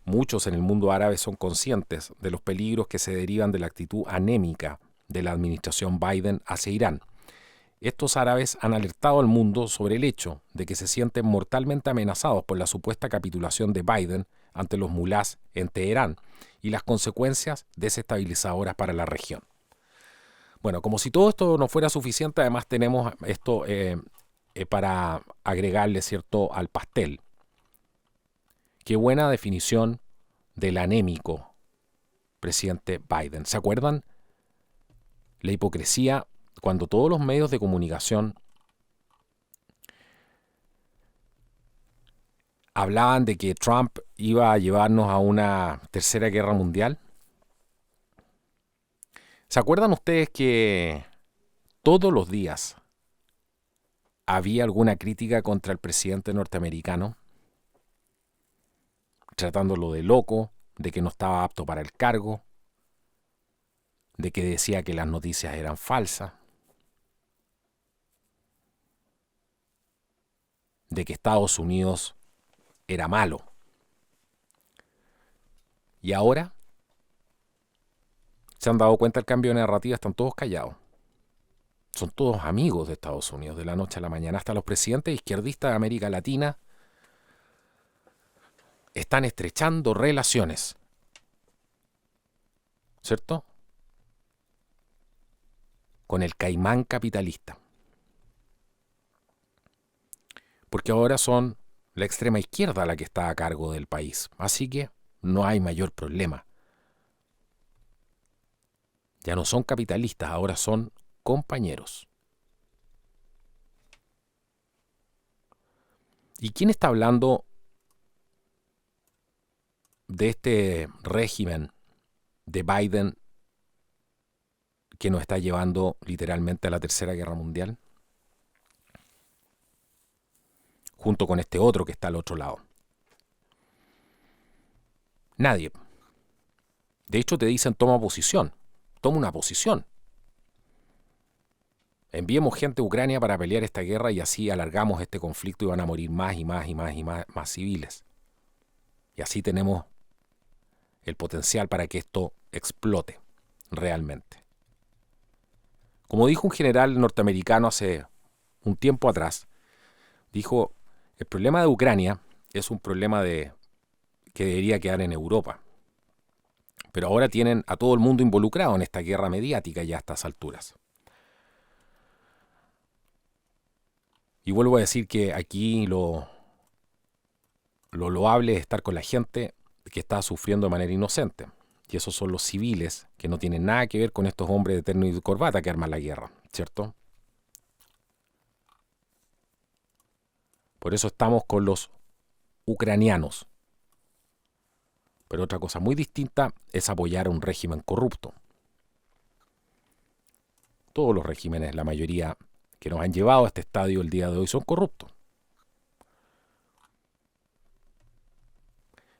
muchos en el mundo árabe son conscientes de los peligros que se derivan de la actitud anémica de la administración Biden hacia Irán. Estos árabes han alertado al mundo sobre el hecho de que se sienten mortalmente amenazados por la supuesta capitulación de Biden ante los mulás en Teherán y las consecuencias desestabilizadoras para la región. Bueno, como si todo esto no fuera suficiente, además tenemos esto para agregarle, ¿cierto?, al pastel. Qué buena definición del anémico presidente Biden. ¿Se acuerdan? La hipocresía cuando todos los medios de comunicación hablaban de que Trump iba a llevarnos a una tercera guerra mundial. ¿Se acuerdan ustedes que todos los días había alguna crítica contra el presidente norteamericano, tratándolo de loco, de que no estaba apto para el cargo, de que decía que las noticias eran falsas, de que Estados Unidos era malo? Y ahora se han dado cuenta del cambio de narrativa, están todos callados. Son todos amigos de Estados Unidos de la noche a la mañana. Hasta los presidentes izquierdistas de América Latina están estrechando relaciones, ¿cierto?, con el caimán capitalista. Porque ahora son la extrema izquierda la que está a cargo del país. Así que no hay mayor problema. Ya no son capitalistas, ahora son compañeros. ¿Y quién está hablando de este régimen de Biden que nos está llevando literalmente a la Tercera Guerra Mundial? Junto con este otro que está al otro lado. Nadie. De hecho te dicen: toma posición, toma una posición. Enviemos gente a Ucrania para pelear esta guerra y así alargamos este conflicto y van a morir más y más y más y más civiles. Y así tenemos el potencial para que esto explote realmente. Como dijo un general norteamericano hace un tiempo atrás, dijo: el problema de Ucrania es un problema que debería quedar en Europa. Pero ahora tienen a todo el mundo involucrado en esta guerra mediática ya a estas alturas. Y vuelvo a decir que aquí lo loable es estar con la gente que está sufriendo de manera inocente. Y esos son los civiles que no tienen nada que ver con estos hombres de terno y de corbata que arman la guerra, ¿cierto? Por eso estamos con los ucranianos. Pero otra cosa muy distinta es apoyar a un régimen corrupto. Todos los regímenes, la mayoría que nos han llevado a este estadio el día de hoy, son corruptos.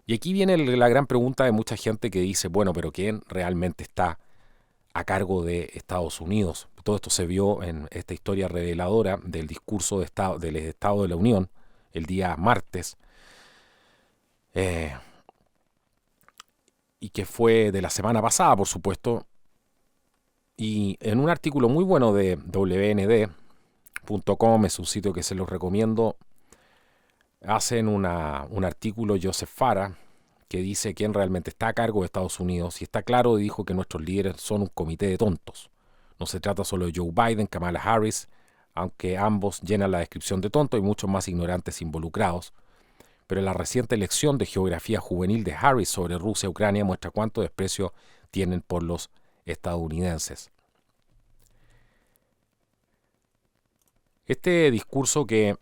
Y aquí viene la gran pregunta de mucha gente que dice, bueno, pero ¿quién realmente está a cargo de Estados Unidos? Todo esto se vio en esta historia reveladora del discurso del Estado de la Unión el día martes, y que fue de la semana pasada, por supuesto, y en un artículo muy bueno de WND.com, es un sitio que se los recomiendo, hacen un artículo Joseph Farah, que dice quién realmente está a cargo de Estados Unidos, y está claro, dijo que nuestros líderes son un comité de tontos. No se trata solo de Joe Biden, Kamala Harris, aunque ambos llenan la descripción de tonto, y muchos más ignorantes involucrados. Pero la reciente lección de geografía juvenil de Harris sobre Rusia y Ucrania muestra cuánto desprecio tienen por los estadounidenses. Este discurso que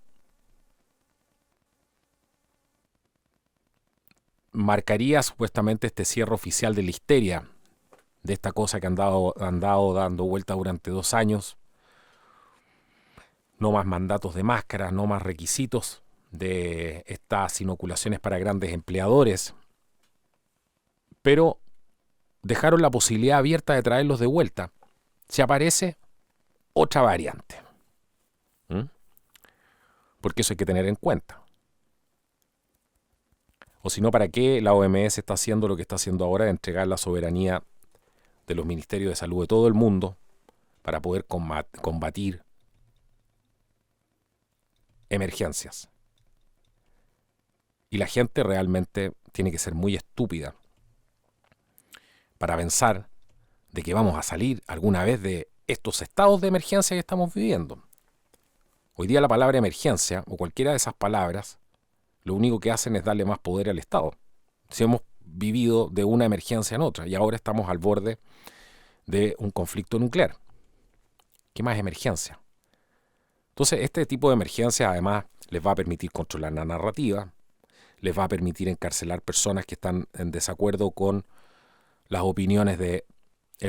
marcaría supuestamente este cierre oficial de la histeria, de esta cosa que han dado dando vuelta durante 2 años. No más mandatos de máscaras, no más requisitos de estas inoculaciones para grandes empleadores, pero dejaron la posibilidad abierta de traerlos de vuelta si aparece otra variante. Porque eso hay que tener en cuenta. O si no, ¿para qué la OMS está haciendo lo que está haciendo ahora de entregar la soberanía de los ministerios de salud de todo el mundo para poder combatir emergencias? Y la gente realmente tiene que ser muy estúpida para pensar de que vamos a salir alguna vez de estos estados de emergencia que estamos viviendo. Hoy día la palabra emergencia, o cualquiera de esas palabras, lo único que hacen es darle más poder al Estado. Si hemos vivido de una emergencia en otra, y ahora estamos al borde de un conflicto nuclear. ¿Qué más emergencia? Entonces, este tipo de emergencia además les va a permitir controlar la narrativa, les va a permitir encarcelar personas que están en desacuerdo con las opiniones del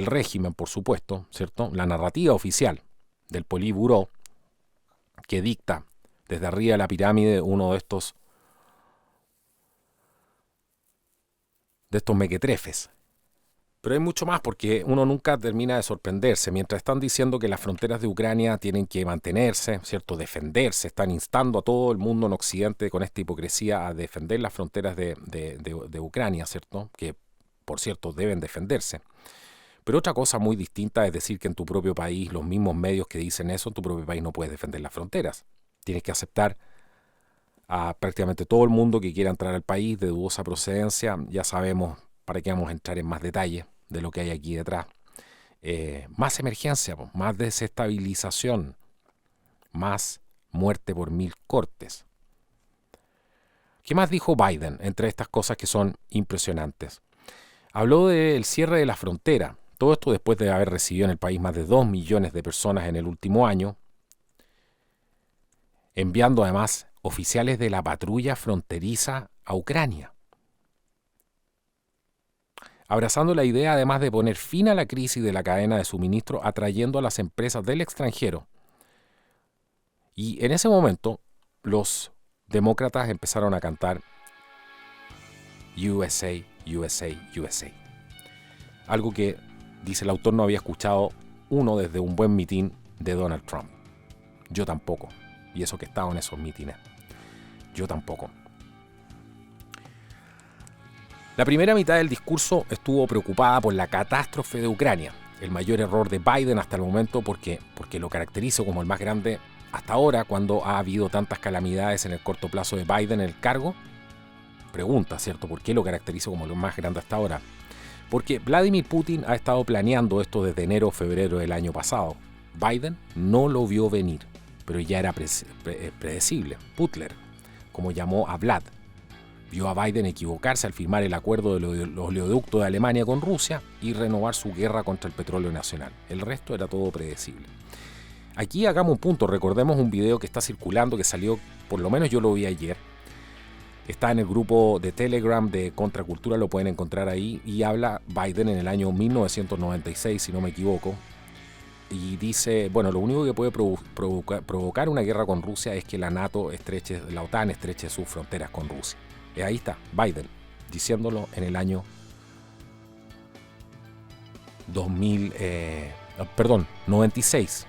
régimen, por supuesto, ¿cierto? La narrativa oficial del Politburó, que dicta desde arriba de la pirámide uno de estos mequetrefes. Pero hay mucho más, porque uno nunca termina de sorprenderse. Mientras están diciendo que las fronteras de Ucrania tienen que mantenerse, ¿cierto?, defenderse, están instando a todo el mundo en Occidente con esta hipocresía a defender las fronteras de Ucrania, ¿cierto?, que por cierto deben defenderse. Pero otra cosa muy distinta es decir que en tu propio país, los mismos medios que dicen eso, en tu propio país no puedes defender las fronteras. Tienes que aceptar a prácticamente todo el mundo que quiera entrar al país de dudosa procedencia. Ya sabemos para qué vamos a entrar en más detalle de lo que hay aquí detrás. Más emergencia, más desestabilización, más muerte por 1000 cortes. ¿Qué más dijo Biden entre estas cosas que son impresionantes? Habló del cierre de la frontera. Todo esto después de haber recibido en el país más de 2 millones de personas en el último año, enviando además oficiales de la patrulla fronteriza a Ucrania. Abrazando la idea además de poner fin a la crisis de la cadena de suministro, atrayendo a las empresas del extranjero. Y en ese momento los demócratas empezaron a cantar USA, USA, USA. Algo que, dice el autor, no había escuchado uno desde un buen mitin de Donald Trump. Yo tampoco. Y eso que estaba en esos mítines. Yo tampoco. La primera mitad del discurso estuvo preocupada por la catástrofe de Ucrania, el mayor error de Biden hasta el momento, porque lo caracterizo como el más grande hasta ahora, cuando ha habido tantas calamidades en el corto plazo de Biden en el cargo. Pregunta, ¿cierto? ¿Por qué lo caracterizo como lo más grande hasta ahora? Porque Vladimir Putin ha estado planeando esto desde enero o febrero del año pasado. Biden no lo vio venir, pero ya era predecible. Putler, como llamó a Vlad, vio a Biden equivocarse al firmar el acuerdo de los oleoductos de Alemania con Rusia y renovar su guerra contra el petróleo nacional. El resto era todo predecible. Aquí hagamos un punto, recordemos un video que está circulando, que salió, por lo menos yo lo vi ayer. Está en el grupo de Telegram de Contracultura, lo pueden encontrar ahí, y habla Biden en el año 1996, si no me equivoco, y dice, bueno, lo único que puede provocar una guerra con Rusia es que la OTAN estreche sus fronteras con Rusia. Ahí está, Biden, diciéndolo en el año 96.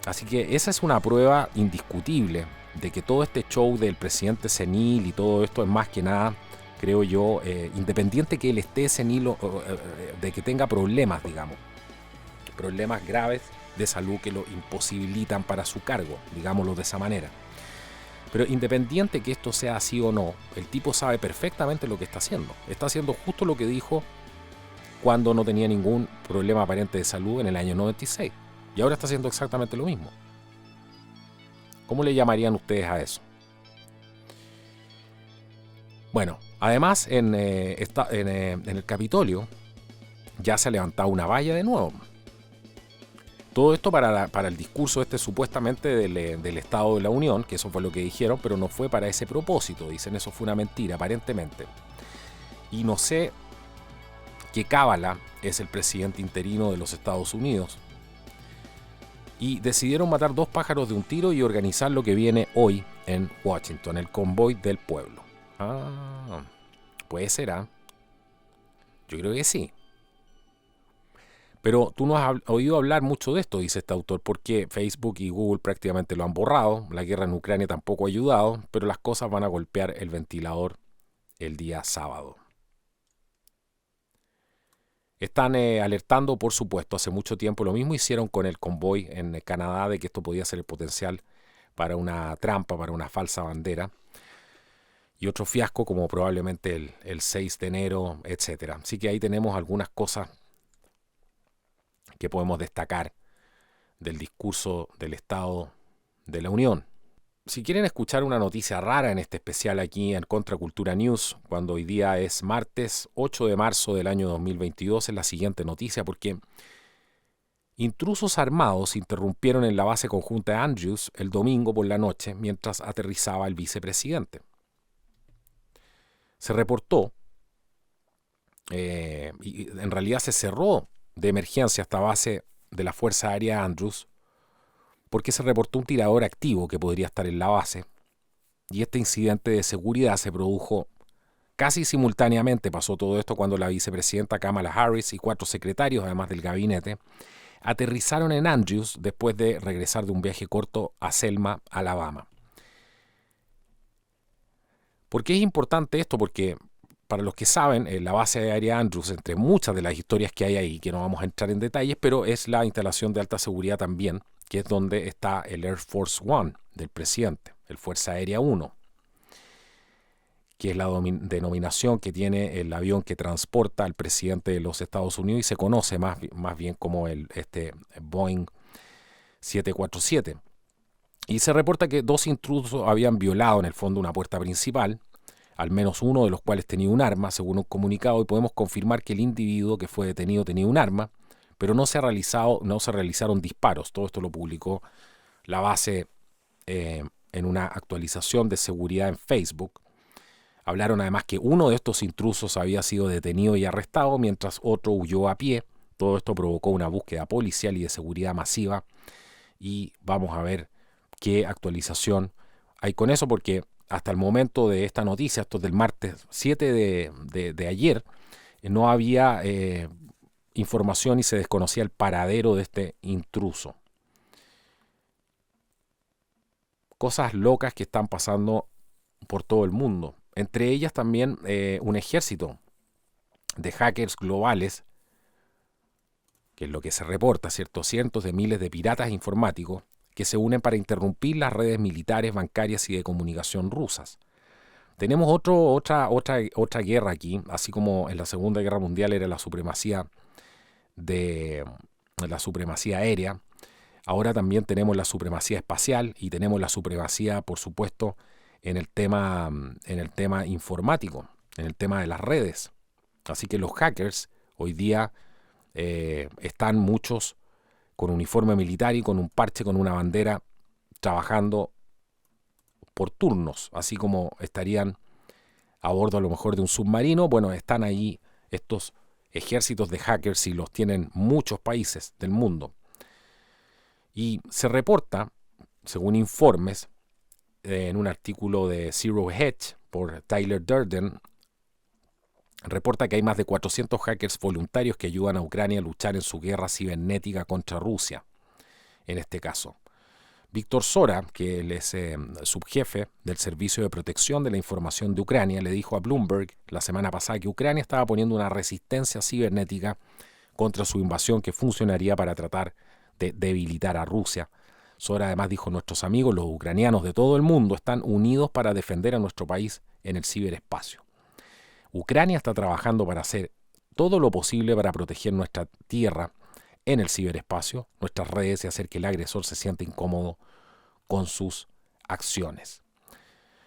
Así que esa es una prueba indiscutible de que todo este show del presidente senil y todo esto es más que nada, creo yo, independiente que él esté senil o de que tenga problemas, digamos, problemas graves de salud que lo imposibilitan para su cargo, digámoslo de esa manera. Pero independiente que esto sea así o no, el tipo sabe perfectamente lo que está haciendo. Está haciendo justo lo que dijo cuando no tenía ningún problema aparente de salud en el año 96. Y ahora está haciendo exactamente lo mismo. ¿Cómo le llamarían ustedes a eso? Bueno, además en el Capitolio ya se ha levantado una valla de nuevo. Todo esto para el discurso supuestamente del Estado de la Unión, que eso fue lo que dijeron, pero no fue para ese propósito. Dicen, eso fue una mentira, aparentemente. Y no sé qué cábala es el presidente interino de los Estados Unidos. Y decidieron matar 2 pájaros de un tiro y organizar lo que viene hoy en Washington, el convoy del pueblo. Puede ser, ¿ah? Yo creo que sí. Pero tú no has oído hablar mucho de esto, dice este autor, porque Facebook y Google prácticamente lo han borrado, la guerra en Ucrania tampoco ha ayudado, pero las cosas van a golpear el ventilador el día sábado. Están alertando, por supuesto, hace mucho tiempo. Lo mismo hicieron con el convoy en Canadá, de que esto podía ser el potencial para una trampa, para una falsa bandera. Y otro fiasco como probablemente el 6 de enero, etc. Así que ahí tenemos algunas cosas que podemos destacar del discurso del Estado de la Unión. Si quieren escuchar una noticia rara en este especial aquí en Contracultura News, cuando hoy día es martes 8 de marzo del año 2022, es la siguiente noticia, porque intrusos armados interrumpieron en la base conjunta de Andrews el domingo por la noche mientras aterrizaba el vicepresidente. Se reportó, y en realidad se cerró de emergencia esta base de la Fuerza Aérea Andrews, porque se reportó un tirador activo que podría estar en la base, y este incidente de seguridad se produjo casi simultáneamente. Pasó todo esto cuando la vicepresidenta Kamala Harris y 4 secretarios, además del gabinete, aterrizaron en Andrews después de regresar de un viaje corto a Selma, Alabama. ¿Por qué es importante esto? Porque para los que saben, la base aérea Andrews, entre muchas de las historias que hay ahí, que no vamos a entrar en detalles, pero es la instalación de alta seguridad también, que es donde está el Air Force One del presidente, el Fuerza Aérea 1, que es la denominación que tiene el avión que transporta al presidente de los Estados Unidos y se conoce más bien como este Boeing 747. Y se reporta que 2 intrusos habían violado en el fondo una puerta principal, al menos uno de los cuales tenía un arma, según un comunicado, y podemos confirmar que el individuo que fue detenido tenía un arma, pero no se realizaron disparos. Todo esto lo publicó la base en una actualización de seguridad en Facebook. Hablaron además que uno de estos intrusos había sido detenido y arrestado, mientras otro huyó a pie. Todo esto provocó una búsqueda policial y de seguridad masiva, y vamos a ver qué actualización hay con eso, porque hasta el momento de esta noticia, esto es del martes 7 de ayer, no había información y se desconocía el paradero de este intruso. Cosas locas que están pasando por todo el mundo. Entre ellas también un ejército de hackers globales, que es lo que se reporta, ¿cierto? Cientos de miles de piratas informáticos que se unen para interrumpir las redes militares, bancarias y de comunicación rusas. Tenemos otra guerra aquí, así como en la Segunda Guerra Mundial era la supremacía aérea. Ahora también tenemos la supremacía espacial y tenemos la supremacía, por supuesto, en el tema informático, en el tema de las redes. Así que los hackers hoy día están muchos con uniforme militar y con un parche, con una bandera, trabajando por turnos, así como estarían a bordo a lo mejor de un submarino. Bueno, están ahí estos ejércitos de hackers y los tienen muchos países del mundo. Y se reporta, según informes, en un artículo de Zero Hedge por Tyler Durden, reporta que hay más de 400 hackers voluntarios que ayudan a Ucrania a luchar en su guerra cibernética contra Rusia, en este caso. Víctor Sora, que él es subjefe del Servicio de Protección de la Información de Ucrania, le dijo a Bloomberg la semana pasada que Ucrania estaba poniendo una resistencia cibernética contra su invasión que funcionaría para tratar de debilitar a Rusia. Sora además dijo: nuestros amigos, los ucranianos de todo el mundo, están unidos para defender a nuestro país en el ciberespacio. Ucrania está trabajando para hacer todo lo posible para proteger nuestra tierra en el ciberespacio, nuestras redes, y hacer que el agresor se sienta incómodo con sus acciones.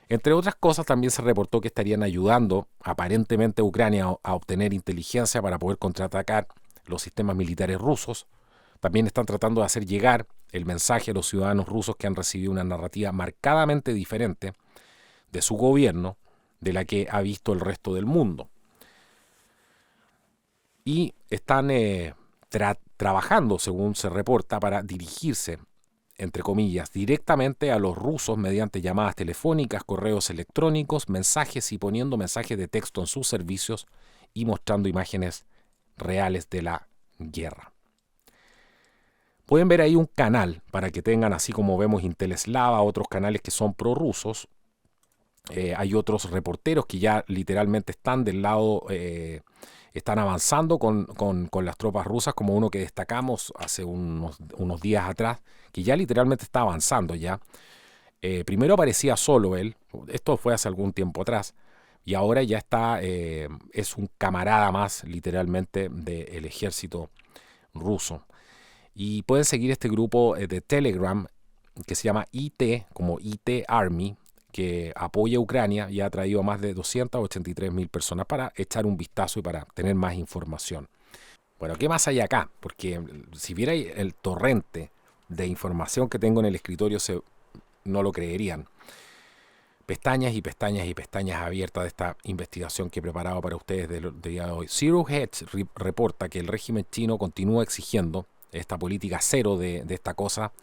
Entre otras cosas, también se reportó que estarían ayudando aparentemente a Ucrania a obtener inteligencia para poder contraatacar los sistemas militares rusos. También están tratando de hacer llegar el mensaje a los ciudadanos rusos que han recibido una narrativa marcadamente diferente de su gobierno de la que ha visto el resto del mundo. Y están trabajando, según se reporta, para dirigirse, entre comillas, directamente a los rusos mediante llamadas telefónicas, correos electrónicos, mensajes y poniendo mensajes de texto en sus servicios y mostrando imágenes reales de la guerra. Pueden ver ahí un canal para que tengan, así como vemos Inteleslava, otros canales que son prorrusos. Hay otros reporteros que ya literalmente están del lado, están avanzando con las tropas rusas, como uno que destacamos hace unos días atrás, que ya literalmente está avanzando ya. Primero aparecía solo él, esto fue hace algún tiempo atrás, y ahora ya está, es un camarada más literalmente del ejército ruso. Y pueden seguir este grupo de Telegram que se llama IT, como IT Army, que apoya a Ucrania y ha traído a más de 283.000 personas para echar un vistazo y para tener más información. Bueno, ¿qué más hay acá? Porque si viera el torrente de información que tengo en el escritorio, no lo creerían. Pestañas y pestañas y pestañas abiertas de esta investigación que he preparado para ustedes del día de hoy. Zero Hedge reporta que el régimen chino continúa exigiendo esta política cero de esta cosa,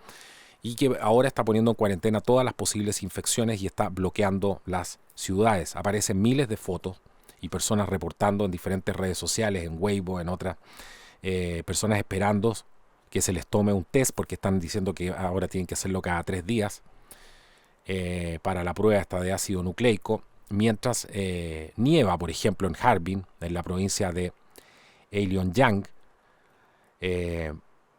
y que ahora está poniendo en cuarentena todas las posibles infecciones y está bloqueando las ciudades. Aparecen miles de fotos y personas reportando en diferentes redes sociales, en Weibo, en otras, personas esperando que se les tome un test, porque están diciendo que ahora tienen que hacerlo cada 3 días para la prueba esta de ácido nucleico, mientras nieva, por ejemplo, en Harbin, en la provincia de Heilongjiang,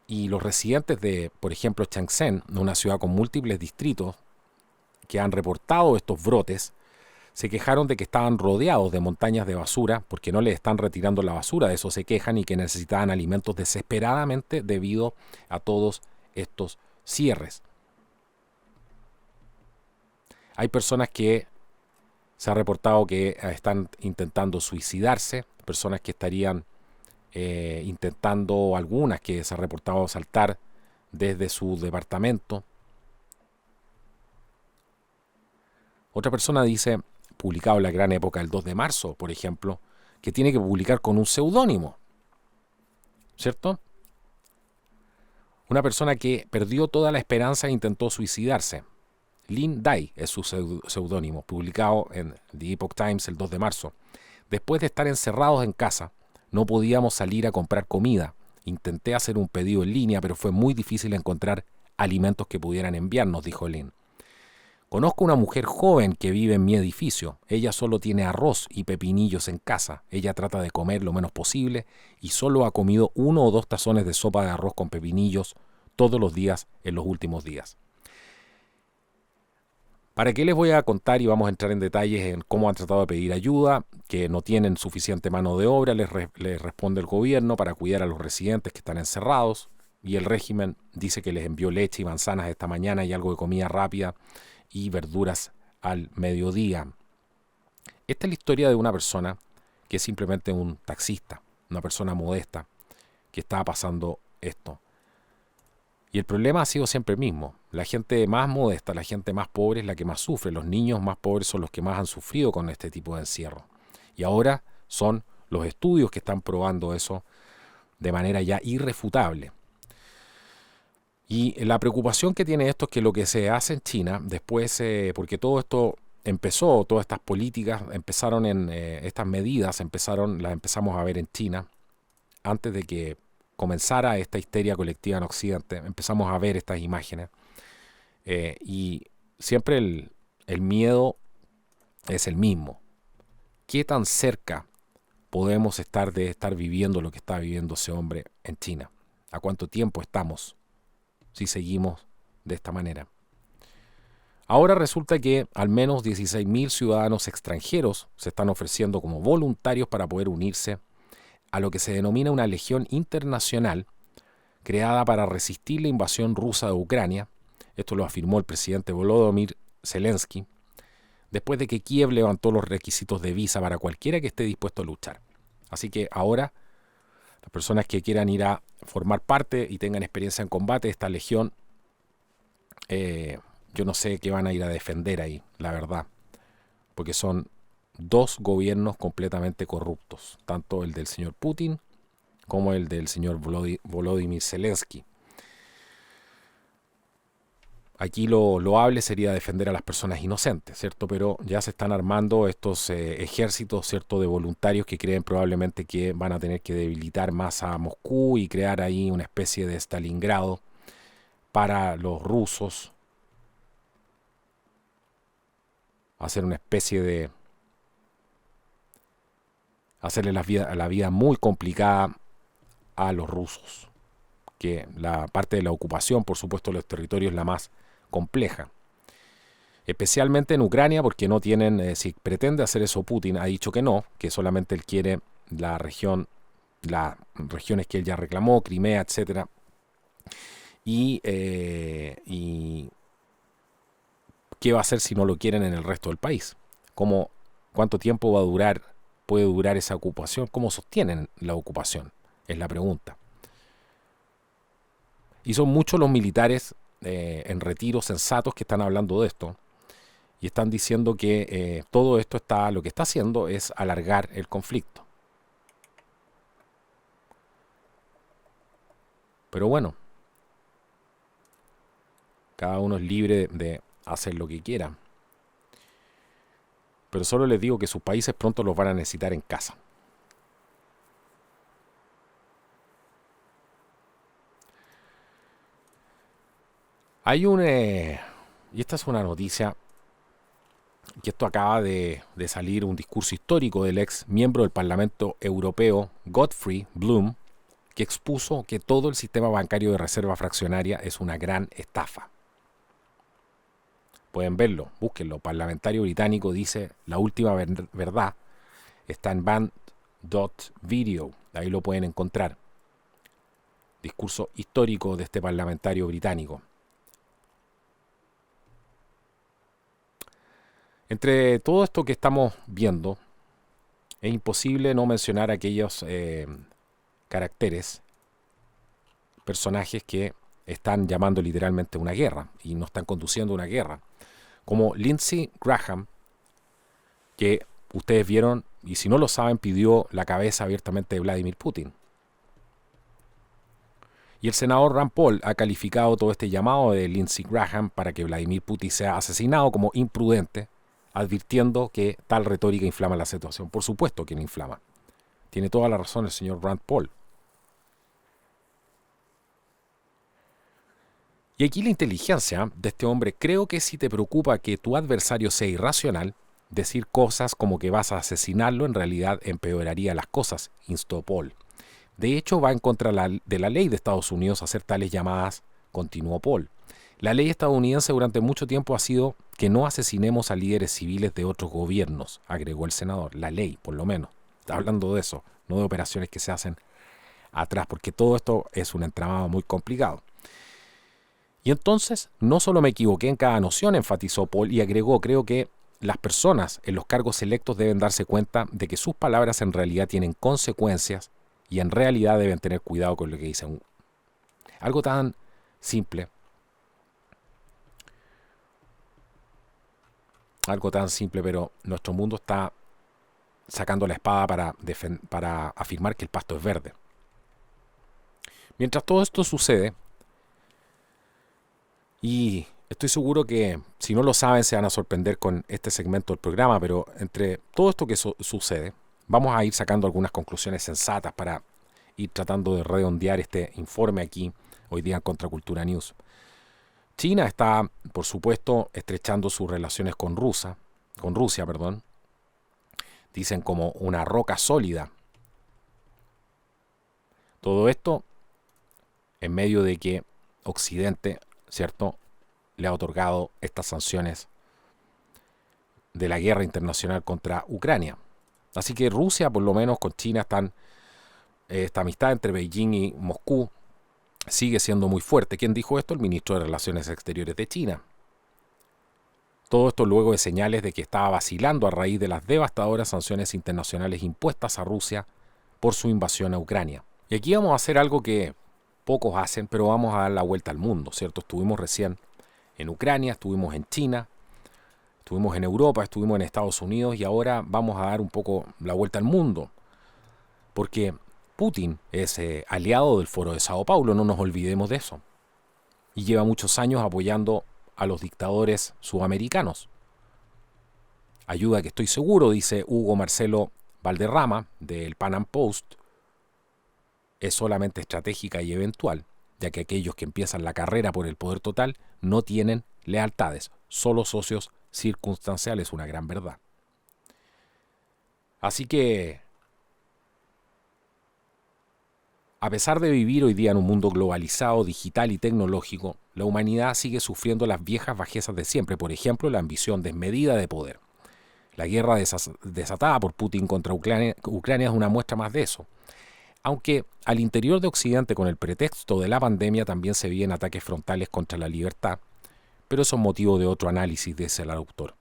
y los residentes de, por ejemplo, Changchun, una ciudad con múltiples distritos que han reportado estos brotes, se quejaron de que estaban rodeados de montañas de basura porque no les están retirando la basura. De eso se quejan, y que necesitaban alimentos desesperadamente debido a todos estos cierres. Hay personas que se ha reportado que están intentando suicidarse, personas que estarían intentando, algunas que se ha reportado saltar desde su departamento. Otra persona dice, publicado en la gran época del 2 de marzo, por ejemplo, que tiene que publicar con un seudónimo, ¿cierto? Una persona que perdió toda la esperanza e intentó suicidarse. Lin Dai es su seudónimo, publicado en The Epoch Times el 2 de marzo. Después de estar encerrados en casa, no podíamos salir a comprar comida. Intenté hacer un pedido en línea, pero fue muy difícil encontrar alimentos que pudieran enviarnos, dijo Lin. Conozco una mujer joven que vive en mi edificio. Ella solo tiene arroz y pepinillos en casa. Ella trata de comer lo menos posible y solo ha comido 1 o 2 tazones de sopa de arroz con pepinillos todos los días en los últimos días. ¿Para qué les voy a contar? Y vamos a entrar en detalles en cómo han tratado de pedir ayuda, que no tienen suficiente mano de obra, les responde el gobierno para cuidar a los residentes que están encerrados, y el régimen dice que les envió leche y manzanas esta mañana y algo de comida rápida y verduras al mediodía. Esta es la historia de una persona que es simplemente un taxista, una persona modesta que estaba pasando esto. Y el problema ha sido siempre el mismo. La gente más modesta, la gente más pobre es la que más sufre. Los niños más pobres son los que más han sufrido con este tipo de encierro. Y ahora son los estudios que están probando eso de manera ya irrefutable. Y la preocupación que tiene esto es que lo que se hace en China, después, porque todo esto empezó, todas estas políticas empezaron estas medidas las empezamos a ver en China antes de que comenzara esta histeria colectiva en Occidente. Empezamos a ver estas imágenes y siempre el miedo es el mismo. ¿Qué tan cerca podemos estar de estar viviendo lo que está viviendo ese hombre en China? ¿A cuánto tiempo estamos si seguimos de esta manera? Ahora resulta que al menos 16.000 ciudadanos extranjeros se están ofreciendo como voluntarios para poder unirse a lo que se denomina una legión internacional creada para resistir la invasión rusa de Ucrania. Esto lo afirmó el presidente Volodymyr Zelensky, después de que Kiev levantó los requisitos de visa para cualquiera que esté dispuesto a luchar. Así que ahora las personas que quieran ir a formar parte y tengan experiencia en combate de esta legión, yo no sé qué van a ir a defender ahí, la verdad, porque son dos gobiernos completamente corruptos, tanto el del señor Putin como el del señor Volodymyr Zelensky. Aquí lo loable sería defender a las personas inocentes, ¿cierto? Pero ya se están armando estos ejércitos, ¿cierto?, de voluntarios que creen probablemente que van a tener que debilitar más a Moscú y crear ahí una especie de Stalingrado para los rusos, hacer una especie de hacerle la vida muy complicada a los rusos, que la parte de la ocupación, por supuesto, de los territorios es la más compleja, especialmente en Ucrania, porque no tienen, si pretende hacer eso Putin, ha dicho que no, que solamente él quiere las regiones que él ya reclamó, Crimea, etcétera, y qué va a hacer si no lo quieren en el resto del país, cuánto tiempo puede durar esa ocupación, cómo sostienen la ocupación, es la pregunta. Y son muchos los militares en retiro sensatos que están hablando de esto y están diciendo que todo esto lo que está haciendo es alargar el conflicto. Pero bueno, cada uno es libre de hacer lo que quiera. Pero solo les digo que sus países pronto los van a necesitar en casa. Hay y esta es una noticia, que esto acaba de salir un discurso histórico del ex miembro del Parlamento Europeo, Godfrey Bloom, que expuso que todo el sistema bancario de reserva fraccionaria es una gran estafa. Pueden verlo, búsquenlo. Parlamentario británico dice la última verdad. Está en band.video, ahí lo pueden encontrar. Discurso histórico de este parlamentario británico. Entre todo esto que estamos viendo, es imposible no mencionar aquellos caracteres, personajes que están llamando literalmente una guerra y no están conduciendo una guerra, como Lindsey Graham, que ustedes vieron, y si no lo saben, pidió la cabeza abiertamente de Vladimir Putin. Y el senador Rand Paul ha calificado todo este llamado de Lindsey Graham para que Vladimir Putin sea asesinado como imprudente, advirtiendo que tal retórica inflama la situación. Por supuesto que no inflama. Tiene toda la razón el señor Rand Paul. Y aquí la inteligencia de este hombre, creo que si te preocupa que tu adversario sea irracional, decir cosas como que vas a asesinarlo en realidad empeoraría las cosas, instó Paul. De hecho, va en contra de la ley de Estados Unidos hacer tales llamadas, continuó Paul. La ley estadounidense durante mucho tiempo ha sido que no asesinemos a líderes civiles de otros gobiernos, agregó el senador. La ley, por lo menos. Está hablando de eso, no de operaciones que se hacen atrás, porque todo esto es un entramado muy complicado. Y entonces, no solo me equivoqué en cada noción, enfatizó Paul, y agregó, creo que las personas en los cargos electos deben darse cuenta de que sus palabras en realidad tienen consecuencias y en realidad deben tener cuidado con lo que dicen. Algo tan simple. Algo tan simple, pero nuestro mundo está sacando la espada para afirmar que el pasto es verde. Mientras todo esto sucede, y Estoy seguro que si no lo saben se van a sorprender con este segmento del programa, pero entre todo esto que sucede, vamos a ir sacando algunas conclusiones sensatas para ir tratando de redondear este informe aquí, hoy día en Contracultura News. China está, por supuesto, estrechando sus relaciones con Rusia, dicen como una roca sólida. Todo esto en medio de que Occidente, ¿cierto?, le ha otorgado estas sanciones de la guerra internacional contra Ucrania. Así que Rusia, por lo menos con China, esta amistad entre Beijing y Moscú sigue siendo muy fuerte. ¿Quién dijo esto? El ministro de Relaciones Exteriores de China. Todo esto luego de señales de que estaba vacilando a raíz de las devastadoras sanciones internacionales impuestas a Rusia por su invasión a Ucrania. Y aquí vamos a hacer algo que pocos hacen, pero vamos a dar la vuelta al mundo, ¿cierto? Estuvimos recién en Ucrania, estuvimos en China, estuvimos en Europa, estuvimos en Estados Unidos y ahora vamos a dar un poco la vuelta al mundo. Porque Putin es aliado del Foro de Sao Paulo, no nos olvidemos de eso. Y lleva muchos años apoyando a los dictadores sudamericanos. Ayuda que estoy seguro, dice Hugo Marcelo Valderrama del Pan Am Post, es solamente estratégica y eventual, ya que aquellos que empiezan la carrera por el poder total no tienen lealtades, solo socios circunstanciales, una gran verdad. Así que, a pesar de vivir hoy día en un mundo globalizado, digital y tecnológico, la humanidad sigue sufriendo las viejas bajezas de siempre, por ejemplo, la ambición desmedida de poder. La guerra desatada por Putin contra Ucrania es una muestra más de eso. Aunque al interior de Occidente, con el pretexto de la pandemia, también se vienen ataques frontales contra la libertad, pero eso es motivo de otro análisis, dice el autor.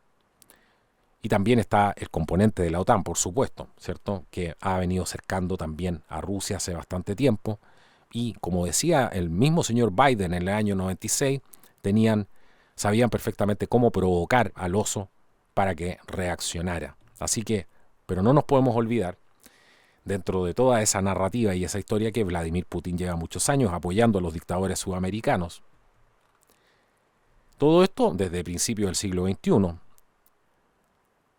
Y también está el componente de la OTAN, por supuesto, ¿cierto?, que ha venido cercando también a Rusia hace bastante tiempo. Y como decía el mismo señor Biden en el año 96, sabían perfectamente cómo provocar al oso para que reaccionara. Así que, pero no nos podemos olvidar, dentro de toda esa narrativa y esa historia, que Vladimir Putin lleva muchos años apoyando a los dictadores sudamericanos. Todo esto desde principios del siglo XXI.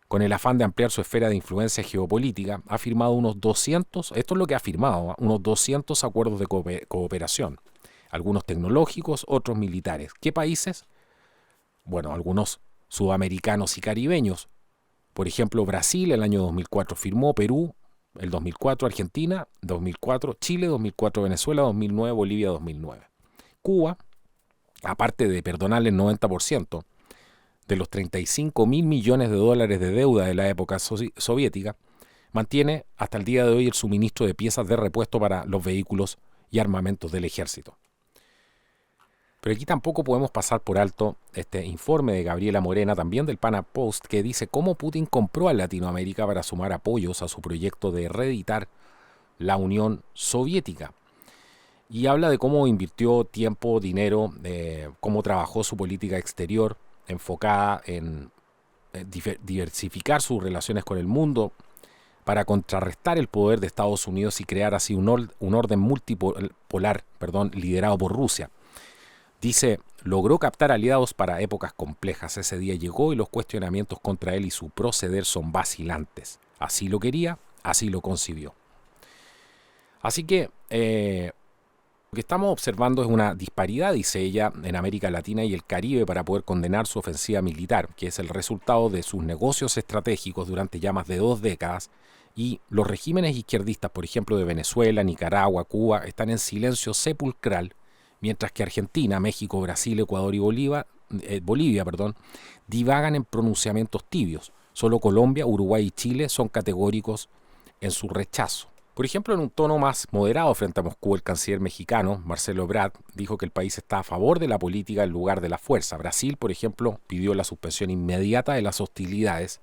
Con el afán de ampliar su esfera de influencia geopolítica, ha firmado unos 200, esto es lo que ha firmado, unos 200 acuerdos de cooperación. Algunos tecnológicos, otros militares. ¿Qué países? Bueno, algunos sudamericanos y caribeños. Por ejemplo, Brasil el año 2004 firmó, Perú el 2004, Argentina 2004, Chile 2004, Venezuela 2009, Bolivia 2009. Cuba, aparte de perdonarle el 90% de los 35.000 millones de dólares de deuda de la época soviética, mantiene hasta el día de hoy el suministro de piezas de repuesto para los vehículos y armamentos del ejército. Pero aquí tampoco podemos pasar por alto este informe de Gabriela Morena, también del Pan Am Post, que dice cómo Putin compró a Latinoamérica para sumar apoyos a su proyecto de reeditar la Unión Soviética. Y habla de cómo invirtió tiempo, dinero, cómo trabajó su política exterior enfocada en diversificar sus relaciones con el mundo para contrarrestar el poder de Estados Unidos y crear así un orden multipolar, liderado por Rusia. Dice, logró captar aliados para épocas complejas. Ese día llegó y los cuestionamientos contra él y su proceder son vacilantes. Así lo quería, así lo concibió. Así que lo que estamos observando es una disparidad, dice ella, en América Latina y el Caribe para poder condenar su ofensiva militar, que es el resultado de sus negocios estratégicos durante ya más de 2 décadas, y los regímenes izquierdistas, por ejemplo, de Venezuela, Nicaragua, Cuba, están en silencio sepulcral, mientras que Argentina, México, Brasil, Ecuador y Bolivia, divagan en pronunciamientos tibios. Solo Colombia, Uruguay y Chile son categóricos en su rechazo. Por ejemplo, en un tono más moderado frente a Moscú, el canciller mexicano, Marcelo Ebrard, dijo que el país está a favor de la política en lugar de la fuerza. Brasil, por ejemplo, pidió la suspensión inmediata de las hostilidades.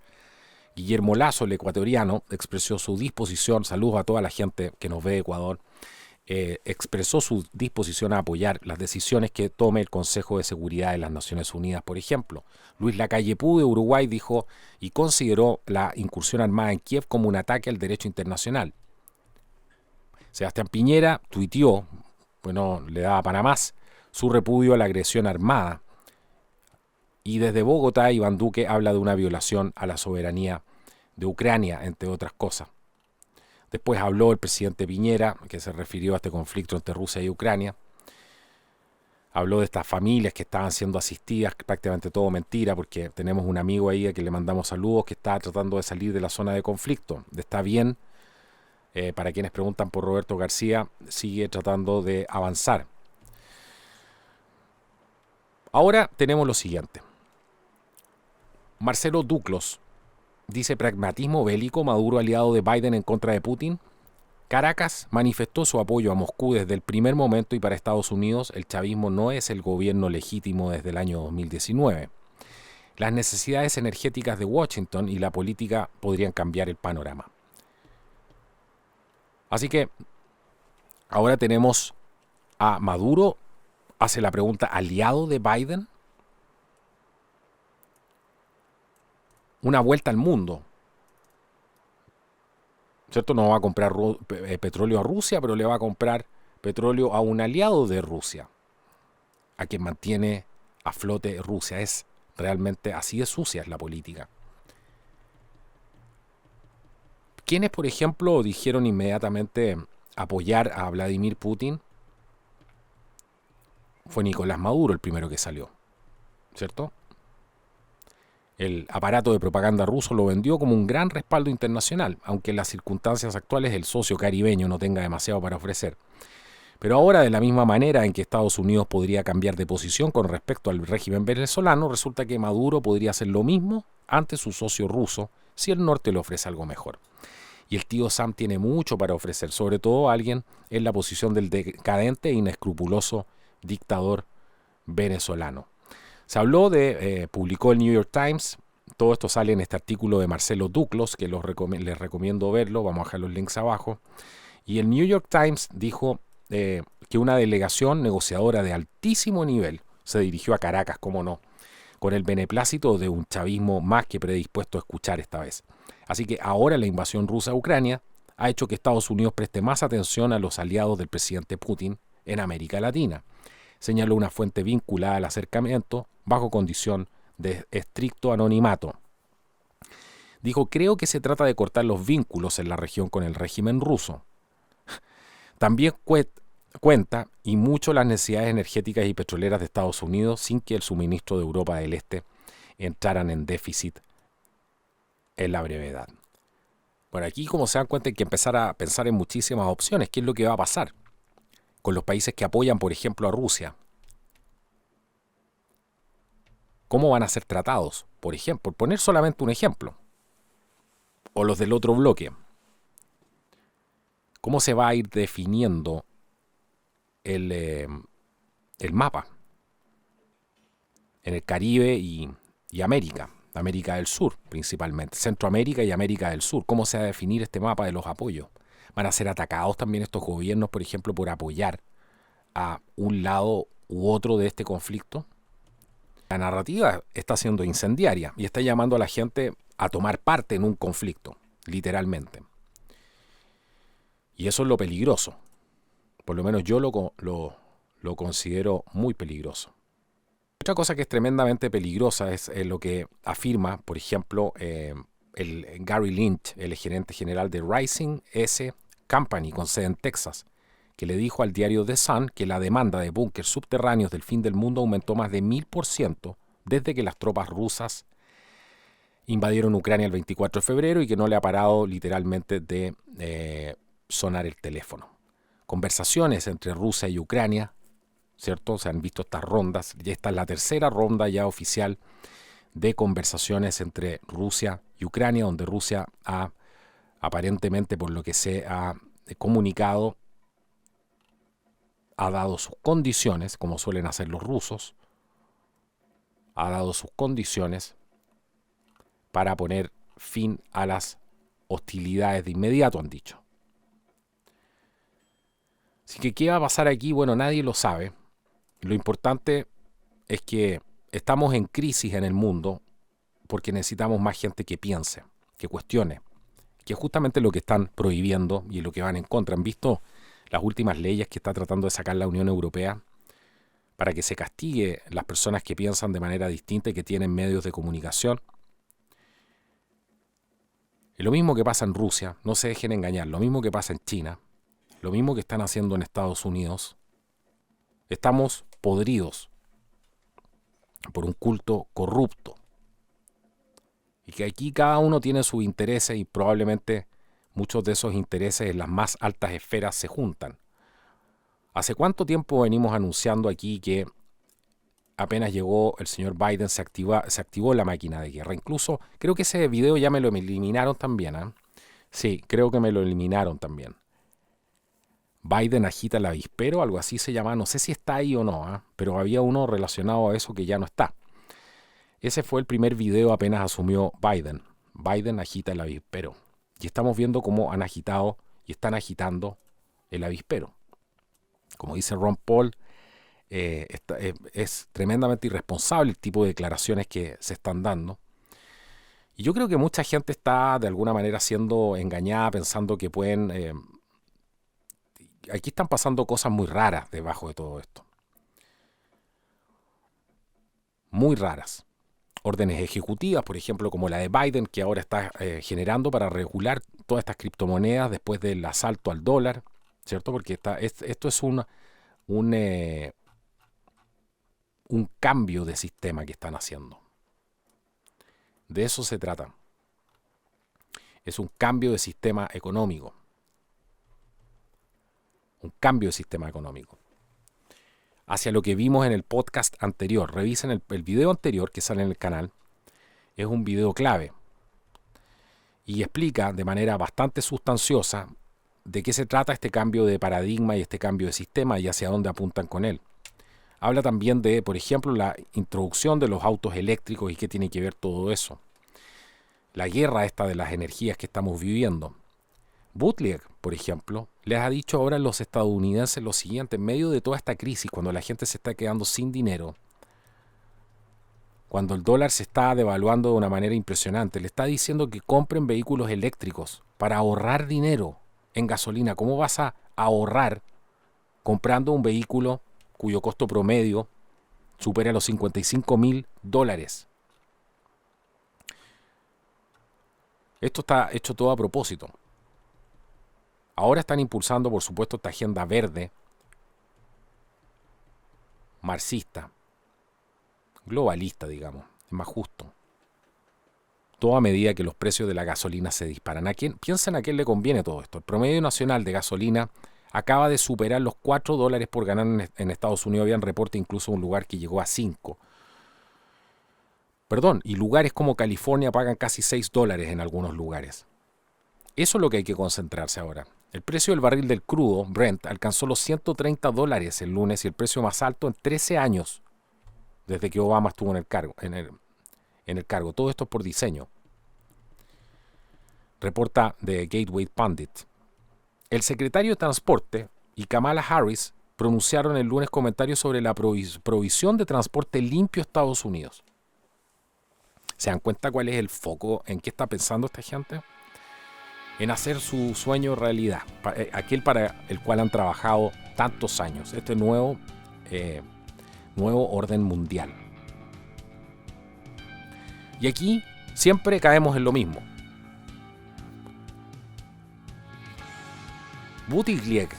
Guillermo Lasso, el ecuatoriano, expresó su disposición, saludos a toda la gente que nos ve de Ecuador, expresó su disposición a apoyar las decisiones que tome el Consejo de Seguridad de las Naciones Unidas, por ejemplo. Luis Lacalle Pou de Uruguay dijo y consideró la incursión armada en Kiev como un ataque al derecho internacional. Sebastián Piñera tuiteó, le daba para más, su repudio a la agresión armada Y desde Bogotá, Iván Duque habla de una violación a la soberanía de Ucrania, entre otras cosas. Después habló el presidente Piñera, que se refirió a este conflicto entre Rusia y Ucrania. Habló de estas familias que estaban siendo asistidas, prácticamente todo mentira, porque tenemos un amigo ahí a que le mandamos saludos que está tratando de salir de la zona de conflicto. Está bien, para quienes preguntan por Roberto García, sigue tratando de avanzar. Ahora tenemos lo siguiente. Marcelo Duclos dice: pragmatismo bélico, Maduro aliado de Biden en contra de Putin. Caracas manifestó su apoyo a Moscú desde el primer momento y para Estados Unidos el chavismo no es el gobierno legítimo desde el año 2019. Las necesidades energéticas de Washington y la política podrían cambiar el panorama. Así que ahora tenemos a Maduro, hace la pregunta: ¿aliado de Biden? Una vuelta al mundo. ¿Cierto? No va a comprar petróleo a Rusia, pero le va a comprar petróleo a un aliado de Rusia, a quien mantiene a flote Rusia. Es realmente así de sucia es la política. ¿Quiénes, por ejemplo, dijeron inmediatamente apoyar a Vladimir Putin? Fue Nicolás Maduro el primero que salió, ¿cierto? El aparato de propaganda ruso lo vendió como un gran respaldo internacional, aunque en las circunstancias actuales el socio caribeño no tenga demasiado para ofrecer. Pero ahora, de la misma manera en que Estados Unidos podría cambiar de posición con respecto al régimen venezolano, resulta que Maduro podría hacer lo mismo ante su socio ruso si el norte le ofrece algo mejor. Y el tío Sam tiene mucho para ofrecer, sobre todo a alguien en la posición del decadente e inescrupuloso dictador venezolano. Se habló publicó el New York Times, todo esto sale en este artículo de Marcelo Duclos, que les recomiendo verlo, vamos a dejar los links abajo. Y el New York Times dijo que una delegación negociadora de altísimo nivel se dirigió a Caracas, cómo no, con el beneplácito de un chavismo más que predispuesto a escuchar esta vez. Así que ahora la invasión rusa a Ucrania ha hecho que Estados Unidos preste más atención a los aliados del presidente Putin en América Latina, señaló una fuente vinculada al acercamiento bajo condición de estricto anonimato. Dijo: creo que se trata de cortar los vínculos en la región con el régimen ruso. También cuenta y mucho las necesidades energéticas y petroleras de Estados Unidos sin que el suministro de Europa del Este entraran en déficit en la brevedad. Bueno, aquí, como se dan cuenta, hay que empezar a pensar en muchísimas opciones. ¿Qué es lo que va a pasar con los países que apoyan, por ejemplo, a Rusia? ¿Cómo van a ser tratados? Por ejemplo, por poner solamente un ejemplo. O los del otro bloque. ¿Cómo se va a ir definiendo el mapa en el Caribe y América del Sur principalmente, Centroamérica y América del Sur? ¿Cómo se va a definir este mapa de los apoyos? ¿Van a ser atacados también estos gobiernos, por ejemplo, por apoyar a un lado u otro de este conflicto? La narrativa está siendo incendiaria y está llamando a la gente a tomar parte en un conflicto, literalmente. Y eso es lo peligroso. Por lo menos yo lo considero muy peligroso. Otra cosa que es tremendamente peligrosa es lo que afirma, por ejemplo, el Gary Lynch, el gerente general de Rising S Company con sede en Texas, que le dijo al diario The Sun que la demanda de búnkers subterráneos del fin del mundo aumentó más de 1000% desde que las tropas rusas invadieron Ucrania el 24 de febrero y que no le ha parado literalmente de sonar el teléfono. Conversaciones entre Rusia y Ucrania, ¿cierto? Se han visto estas rondas, y esta es la tercera ronda ya oficial de conversaciones entre Rusia y Ucrania, donde Rusia ha, aparentemente, por lo que se ha comunicado, ha dado sus condiciones, como suelen hacer los rusos, ha dado sus condiciones para poner fin a las hostilidades de inmediato, han dicho. Así que, ¿qué va a pasar aquí? Bueno, nadie lo sabe. Lo importante es que estamos en crisis en el mundo porque necesitamos más gente que piense, que cuestione, que es justamente lo que están prohibiendo y lo que van en contra. ¿Han visto las últimas leyes que está tratando de sacar la Unión Europea para que se castigue las personas que piensan de manera distinta y que tienen medios de comunicación. Y lo mismo que pasa en Rusia, no se dejen engañar, lo mismo que pasa en China, lo mismo que están haciendo en Estados Unidos. Estamos podridos por un culto corrupto. Y que aquí cada uno tiene sus intereses y probablemente muchos de esos intereses en las más altas esferas se juntan. ¿Hace cuánto tiempo venimos anunciando aquí que apenas llegó el señor Biden se activó la máquina de guerra? Incluso creo que ese video ya me lo eliminaron también. Sí, creo que me lo eliminaron también. Biden agita el avispero, algo así se llama. No sé si está ahí o no, pero había uno relacionado a eso que ya no está. Ese fue el primer video apenas asumió Biden. Biden agita el avispero. Y estamos viendo cómo han agitado y están agitando el avispero. Como dice Ron Paul, es tremendamente irresponsable el tipo de declaraciones que se están dando. Y yo creo que mucha gente está de alguna manera siendo engañada pensando que pueden... aquí están pasando cosas muy raras debajo de todo esto. Muy raras. Órdenes ejecutivas, por ejemplo, como la de Biden, que ahora está generando para regular todas estas criptomonedas después del asalto al dólar, ¿cierto? Porque esto es un cambio de sistema que están haciendo. De eso se trata. Es un cambio de sistema económico. Un cambio de sistema económico. Hacia lo que vimos en el podcast anterior. Revisen el video anterior que sale en el canal. Es un video clave. Y explica de manera bastante sustanciosa de qué se trata este cambio de paradigma y este cambio de sistema y hacia dónde apuntan con él. Habla también de, por ejemplo, la introducción de los autos eléctricos y qué tiene que ver todo eso. La guerra esta de las energías que estamos viviendo. Buttigieg, por ejemplo, les ha dicho ahora a los estadounidenses lo siguiente: en medio de toda esta crisis, cuando la gente se está quedando sin dinero, cuando el dólar se está devaluando de una manera impresionante, le está diciendo que compren vehículos eléctricos para ahorrar dinero en gasolina. ¿Cómo vas a ahorrar comprando un vehículo cuyo costo promedio supera los $55,000? Esto está hecho todo a propósito. Ahora están impulsando, por supuesto, esta agenda verde, marxista, globalista, digamos, es más justo. Todo a medida que los precios de la gasolina se disparan. Piensen a quién le conviene todo esto. El promedio nacional de gasolina acaba de superar los $4 por galón en Estados Unidos. Habían reporte incluso un lugar que llegó a 5. Y lugares como California pagan casi $6 en algunos lugares. Eso es lo que hay que concentrarse ahora. El precio del barril del crudo, Brent, alcanzó los $130 el lunes y el precio más alto en 13 años desde que Obama estuvo en el cargo. Todo esto es por diseño. Reporta de Gateway Pundit. El secretario de Transporte y Kamala Harris pronunciaron el lunes comentarios sobre la provisión de transporte limpio a Estados Unidos. ¿Se dan cuenta cuál es el foco en qué está pensando esta gente? En hacer su sueño realidad, aquel para el cual han trabajado tantos años, este nuevo orden mundial. Y aquí siempre caemos en lo mismo. Buttigieg,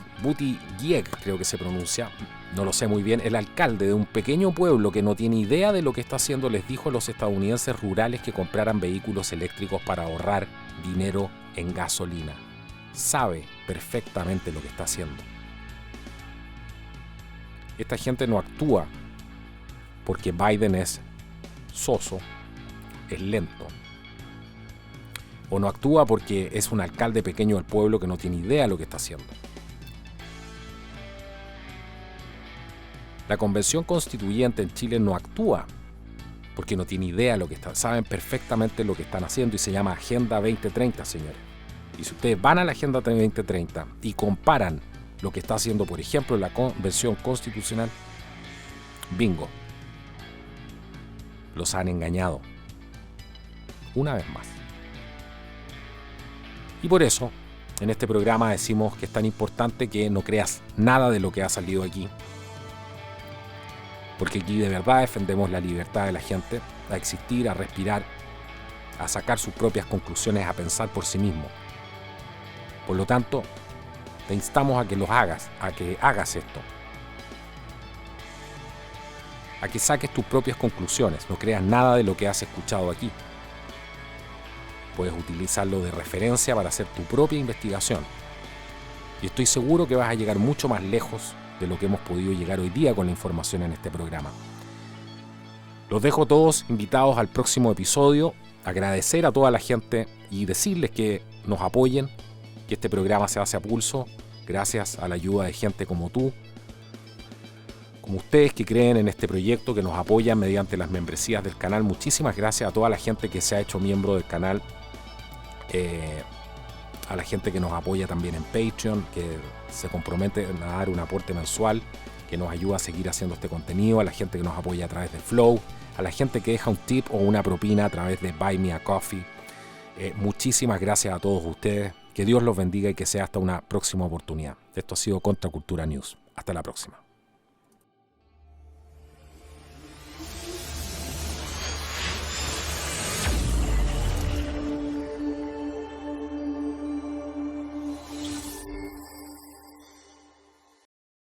creo que se pronuncia, no lo sé muy bien, el alcalde de un pequeño pueblo que no tiene idea de lo que está haciendo, les dijo a los estadounidenses rurales que compraran vehículos eléctricos para ahorrar dinero en gasolina. Sabe perfectamente lo que está haciendo. Esta gente no actúa porque Biden es soso, es lento. O no actúa porque es un alcalde pequeño del pueblo que no tiene idea de lo que está haciendo. La Convención Constituyente en Chile no actúa porque no tiene idea de lo que está. Saben perfectamente lo que están haciendo y se llama Agenda 2030, señores. Y si ustedes van a la Agenda 2030 y comparan lo que está haciendo, por ejemplo, la Convención Constitucional, bingo. Los han engañado. Una vez más. Y por eso, en este programa decimos que es tan importante que no creas nada de lo que ha salido aquí. porque aquí de verdad defendemos la libertad de la gente a existir, a respirar, a sacar sus propias conclusiones, a pensar por sí mismo. Por lo tanto, te instamos a que hagas esto, a que saques tus propias conclusiones, no creas nada de lo que has escuchado aquí. Puedes utilizarlo de referencia para hacer tu propia investigación. Y estoy seguro que vas a llegar mucho más lejos de lo que hemos podido llegar hoy día con la información en este programa. Los dejo todos invitados al próximo episodio. Agradecer a toda la gente y decirles que nos apoyen, que este programa se hace a pulso, gracias a la ayuda de gente como tú, como ustedes que creen en este proyecto, que nos apoyan mediante las membresías del canal. Muchísimas gracias a toda la gente que se ha hecho miembro del canal, a la gente que nos apoya también en Patreon, que se compromete a dar un aporte mensual, que nos ayuda a seguir haciendo este contenido, a la gente que nos apoya a través de Flow, a la gente que deja un tip o una propina a través de Buy Me a Coffee. Muchísimas gracias a todos ustedes, que Dios los bendiga y que sea hasta una próxima oportunidad. Esto ha sido Contracultura News. Hasta la próxima.